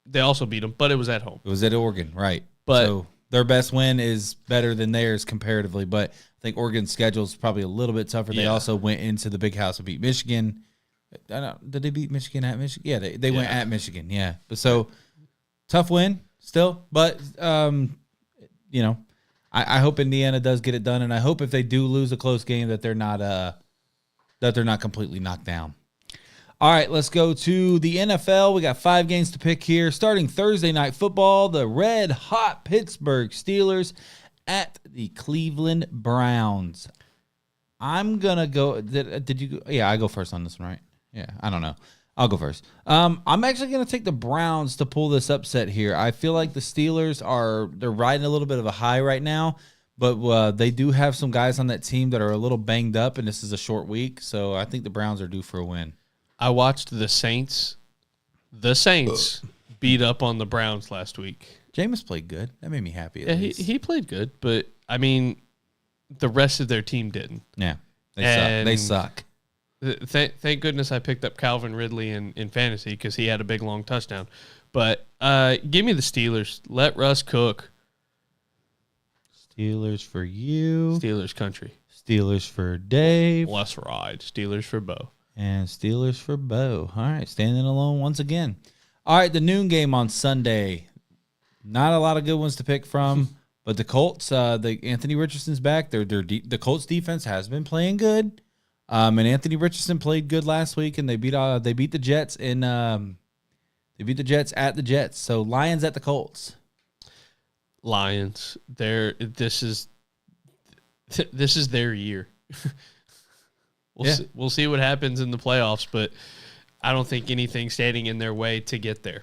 them, but it was at home. It was at Oregon, right? But so their best win is better than theirs comparatively, but I think Oregon's schedule is probably a little bit tougher. They also went into the Big House and beat Michigan. Did they beat Michigan at Michigan? Yeah, they went at Michigan. Yeah, but so tough win still, but I hope Indiana does get it done, and I hope if they do lose a close game that they're not completely knocked down. All right, let's go to the NFL. We got 5 games to pick here. Starting Thursday night football, the red hot Pittsburgh Steelers at the Cleveland Browns. I'm gonna go. Did you? Yeah, I go first on this one, right? Yeah, I don't know. I'll go first. I'm actually gonna take the Browns to pull this upset here. I feel like the Steelers they're riding a little bit of a high right now, but they do have some guys on that team that are a little banged up, and this is a short week, so I think the Browns are due for a win. I watched the Saints beat up on the Browns last week. Jameis played good. That made me happy. Yeah, he played good, but I mean, the rest of their team didn't. Yeah, they suck. Thank goodness I picked up Calvin Ridley in fantasy, because he had a big long touchdown. But give me the Steelers. Let Russ cook. Steelers for you. Steelers country. Steelers for Dave. Let's ride. Steelers for Bo. And Steelers for Bo. All right, standing alone once again. All right, the noon game on Sunday. Not a lot of good ones to pick from, but the Colts, the Anthony Richardson's back. The Colts defense has been playing good, and Anthony Richardson played good last week, and they beat the Jets at the Jets. So Lions at the Colts. Lions. This is their year. We'll see what happens in the playoffs, but I don't think anything's standing in their way to get there.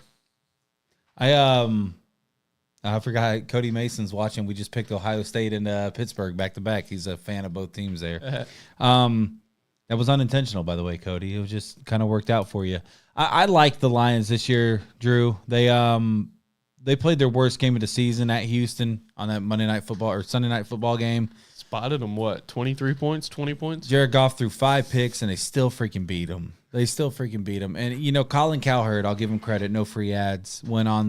I forgot Cody Mason's watching. We just picked Ohio State and Pittsburgh back to back. He's a fan of both teams there. That was unintentional, by the way, Cody. It was just kind of worked out for you. I like the Lions this year, Drew. They played their worst game of the season at Houston on that Monday Night Football or Sunday Night Football game. Spotted them, 23 points, 20 points? Jared Goff threw 5 picks, and they still freaking beat them. And, Colin Cowherd, I'll give him credit, no free ads, went on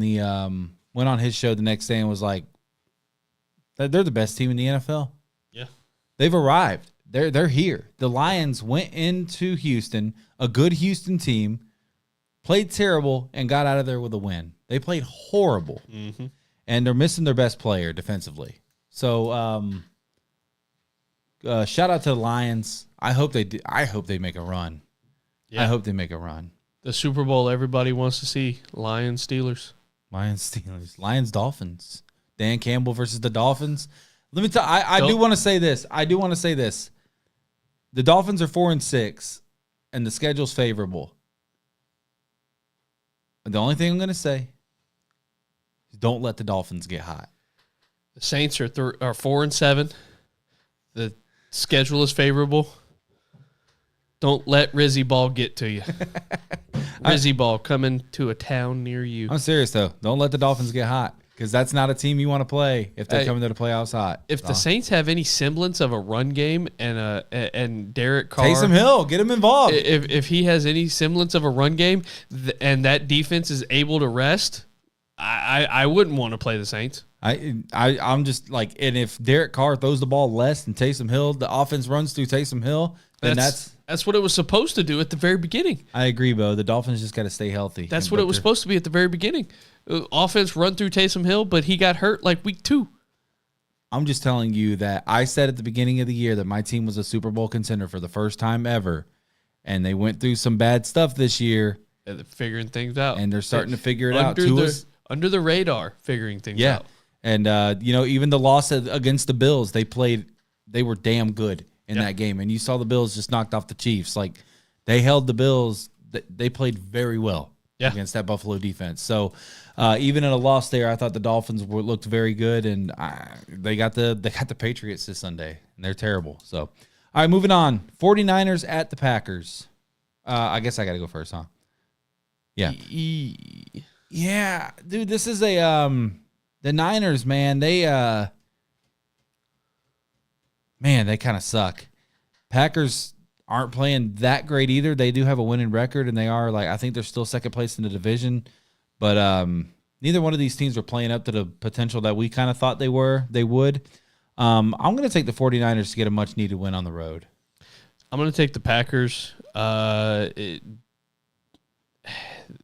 his show the next day and was like, they're the best team in the NFL. Yeah. They've arrived. They're here. The Lions went into Houston, a good Houston team, played terrible, and got out of there with a win. They played horrible, and they're missing their best player defensively. So, shout out to the Lions. I hope they do. I hope they make a run. Yeah. I hope they make a run. The Super Bowl everybody wants to see. Lions, Steelers. Lions, Steelers. Lions, Dolphins. Dan Campbell versus the Dolphins. Let me tell I do want to say this. The Dolphins are 4-6, and the schedule's favorable. The only thing I'm going to say is don't let the Dolphins get hot. The Saints are 4-7. The schedule is favorable. Don't let Rizzy Ball get to you. Rizzy Ball coming to a town near you. I'm serious, though. Don't let the Dolphins get hot, because that's not a team you want to play if they're coming to the playoffs hot. If the Saints have any semblance of a run game and Derek Carr, Taysom Hill, get him involved. If he has any semblance of a run game and that defense is able to rest, I wouldn't want to play the Saints. I'm just like, and if Derek Carr throws the ball less than Taysom Hill, the offense runs through Taysom Hill, then that's what it was supposed to do at the very beginning. I agree, Bo. The Dolphins just got to stay healthy. That's what it was supposed to be at the very beginning. Offense run through Taysom Hill, but he got hurt like week 2. I'm just telling you that I said at the beginning of the year that my team was a Super Bowl contender for the first time ever, and they went through some bad stuff this year. And they're figuring things out. And they're starting to figure it out. Under the radar, figuring things out. And, even the loss against the Bills, they were damn good in that game. And you saw the Bills just knocked off the Chiefs. Like, they held the Bills. They played very well against that Buffalo defense. So, even in a loss there, I thought the Dolphins looked very good. And they got the Patriots this Sunday. And they're terrible. So, all right, moving on. 49ers at the Packers. I guess I got to go first, huh? Yeah. Yeah, dude, this is the Niners, man. They kind of suck. Packers aren't playing that great either. They do have a winning record, and they are I think they're still second place in the division. But neither one of these teams are playing up to the potential that we kind of thought they would. I'm going to take the 49ers to get a much-needed win on the road. I'm going to take the Packers.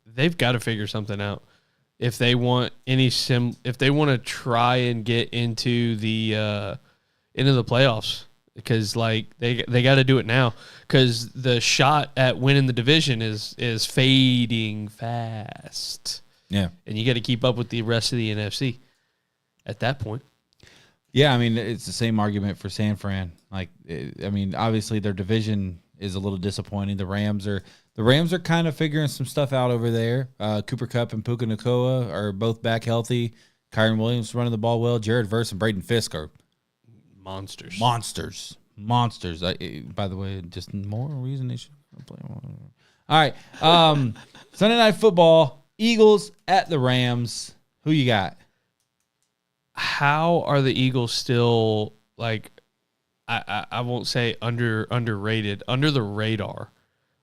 They've got to figure something out if they want if they want to try and get into the playoffs, because they got to do it now, because the shot at winning the division is fading fast. Yeah, and you got to keep up with the rest of the NFC at that point. Yeah, I mean, it's the same argument for San Fran. Obviously their division is a little disappointing. The Rams are kind of figuring some stuff out over there. Cooper Kupp and Puka Nacua are both back healthy. Kyron Williams running the ball well. Jared Verse and Braden Fisk are monsters. By the way, just more reason they should play. All right, Sunday Night Football. Eagles at the Rams. Who you got? How are the Eagles still I won't say underrated, under the radar?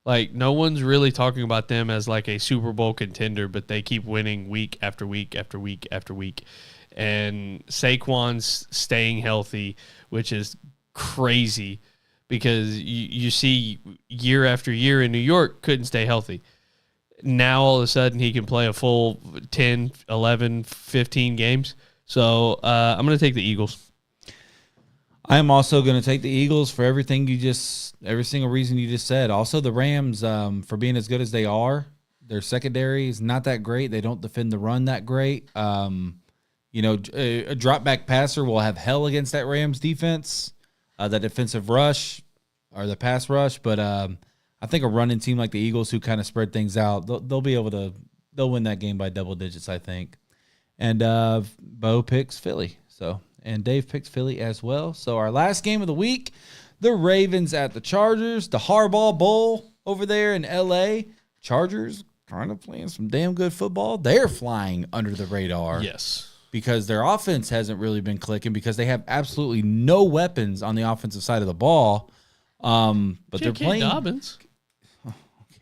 No one's really talking about them as a Super Bowl contender, but they keep winning week after week after week after week. And Saquon's staying healthy, which is crazy, because you see year after year in New York couldn't stay healthy. Now all of a sudden he can play a full 10, 11, 15 games. So I'm going to take the Eagles. I am also going to take the Eagles for every single reason you just said. Also, the Rams, for being as good as they are, their secondary is not that great. They don't defend the run that great. A drop back passer will have hell against that Rams defense, that defensive rush or the pass rush. But I think a running team like the Eagles, who kind of spread things out, they'll win that game by double digits, I think. And Bo picks Philly. And Dave picks Philly as well. So our last game of the week, the Ravens at the Chargers, the Harbaugh Bowl over there in L.A. Chargers kind of playing some damn good football. They're flying under the radar. Yes. Because their offense hasn't really been clicking, because they have absolutely no weapons on the offensive side of the ball. But they're playing Dobbins.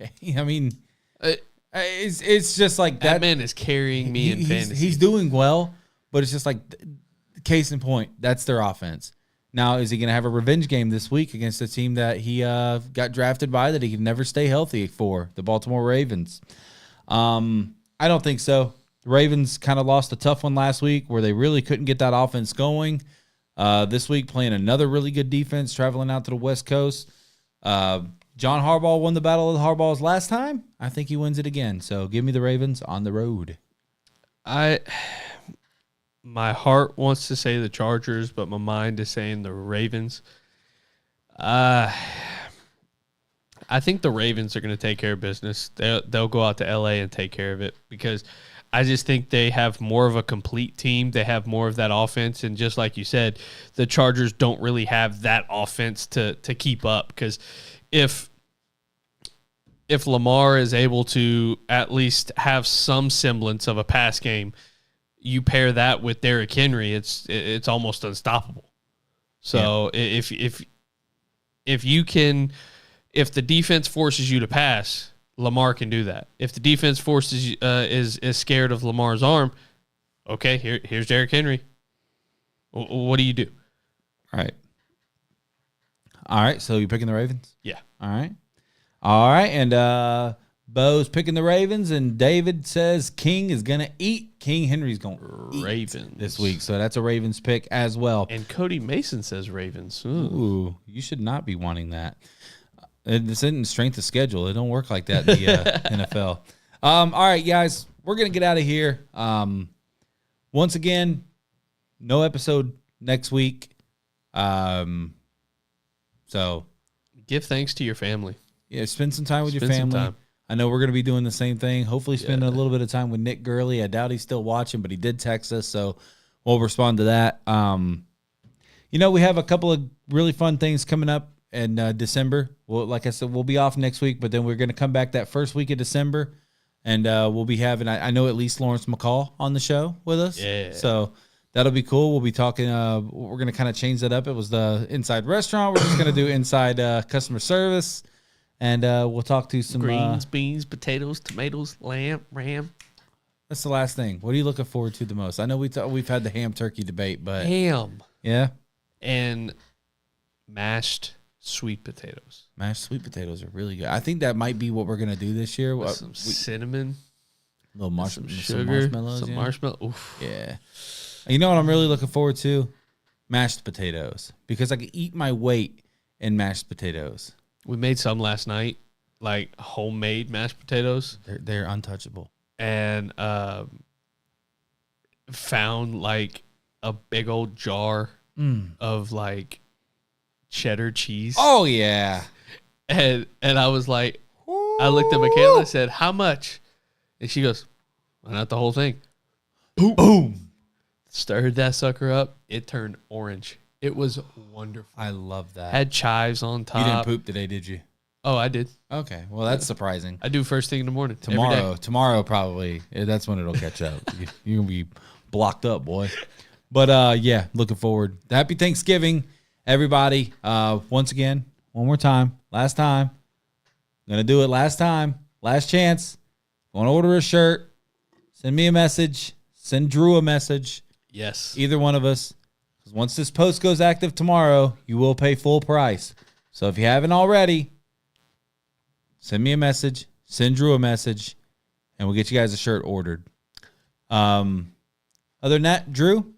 Okay. I mean, it's just like that man is carrying me in fantasy. He's doing well, but it's just case in point, that's their offense. Now, is he going to have a revenge game this week against a team that he got drafted by that he could never stay healthy for, the Baltimore Ravens? I don't think so. The Ravens kind of lost a tough one last week where they really couldn't get that offense going. This week, playing another really good defense, traveling out to the West Coast. John Harbaugh won the Battle of the Harbaughs last time. I think he wins it again. So give me the Ravens on the road. My heart wants to say the Chargers, but my mind is saying the Ravens. I think the Ravens are going to take care of business. They'll go out to L.A. and take care of it, because I just think they have more of a complete team. They have more of that offense, and just like you said, the Chargers don't really have that offense to keep up, because if Lamar is able to at least have some semblance of a pass game, you pair that with Derrick Henry, it's almost unstoppable. So yeah. If the defense forces you to pass, Lamar can do that. If the defense forces is scared of Lamar's arm, okay, here's Derrick Henry. What do you do? All right. So you're picking the Ravens? Yeah. All right. And Bo's picking the Ravens, and David says King is going to eat. King Henry's going to Ravens this week. So that's a Ravens pick as well. And Cody Mason says Ravens. Ooh, you should not be wanting that. This isn't strength of schedule. It don't work like that in the NFL. All right, guys, we're going to get out of here. Once again, no episode next week. So give thanks to your family. Yeah, spend some time with your family. I know we're going to be doing the same thing. Hopefully spending a little bit of time with Nick Gurley. I doubt he's still watching, but he did text us, so we'll respond to that. We have a couple of really fun things coming up in December. Well, like I said, we'll be off next week, but then we're going to come back that first week of December, and we'll be having, I know, at least Lawrence McCall on the show with us. Yeah. So that'll be cool. We'll be talking. We're gonna kind of change that up. It was the inside restaurant. We're just gonna do inside customer service, and we'll talk to some Greens, beans, potatoes, tomatoes, lamb, ram. That's the last thing. What are you looking forward to the most? I know we've had the ham turkey debate, but Ham. yeah, And mashed sweet potatoes. mashed sweet potatoes are really good. I think that might be what we're gonna do this year. With some cinnamon, Little some some sugar, marshmallows. some yeah. marshmallow. Oof. Yeah. You know what I'm really looking forward to? Mashed potatoes. Because I can eat my weight in mashed potatoes. We made some last night, like homemade mashed potatoes, They're untouchable. and found like a big old jar of like cheddar cheese. Oh yeah. And I was like, I looked at Michaela and said, "How much?" And she goes, "Why not the whole thing?" Boom. Stirred that sucker up. It turned orange. It was wonderful. I love that. Had chives on top. You didn't poop today, did you? Oh, I did. Okay. Well, that's surprising. I do first thing in the morning. every day. Tomorrow probably. That's when it'll catch up. You're going to be blocked up, boy. But yeah, looking forward. Happy Thanksgiving, everybody. Once again, one more time. Last time. I'm going to do it last time. Last chance. Want to order a shirt. Send me a message. Send Drew a message. Yes. Either one of us. 'Cause once this post goes active tomorrow, you will pay full price. So if you haven't already, send me a message. Send Drew a message. And we'll get you guys a shirt ordered. Other than that, Drew,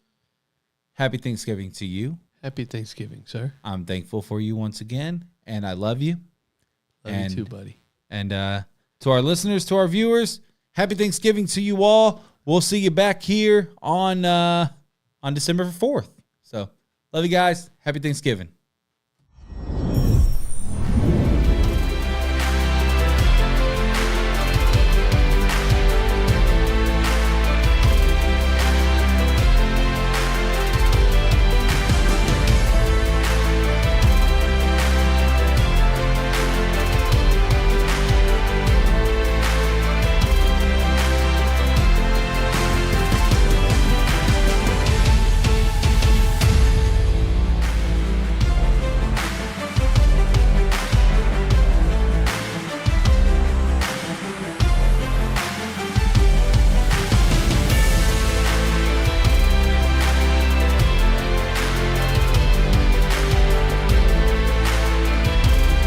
happy Thanksgiving to you. Happy Thanksgiving, sir. I'm thankful for you once again. And I love you. Love And- you too, buddy. And to our listeners, to our viewers, happy Thanksgiving to you all. We'll see you back here on December 4th. So, love you guys. Happy Thanksgiving.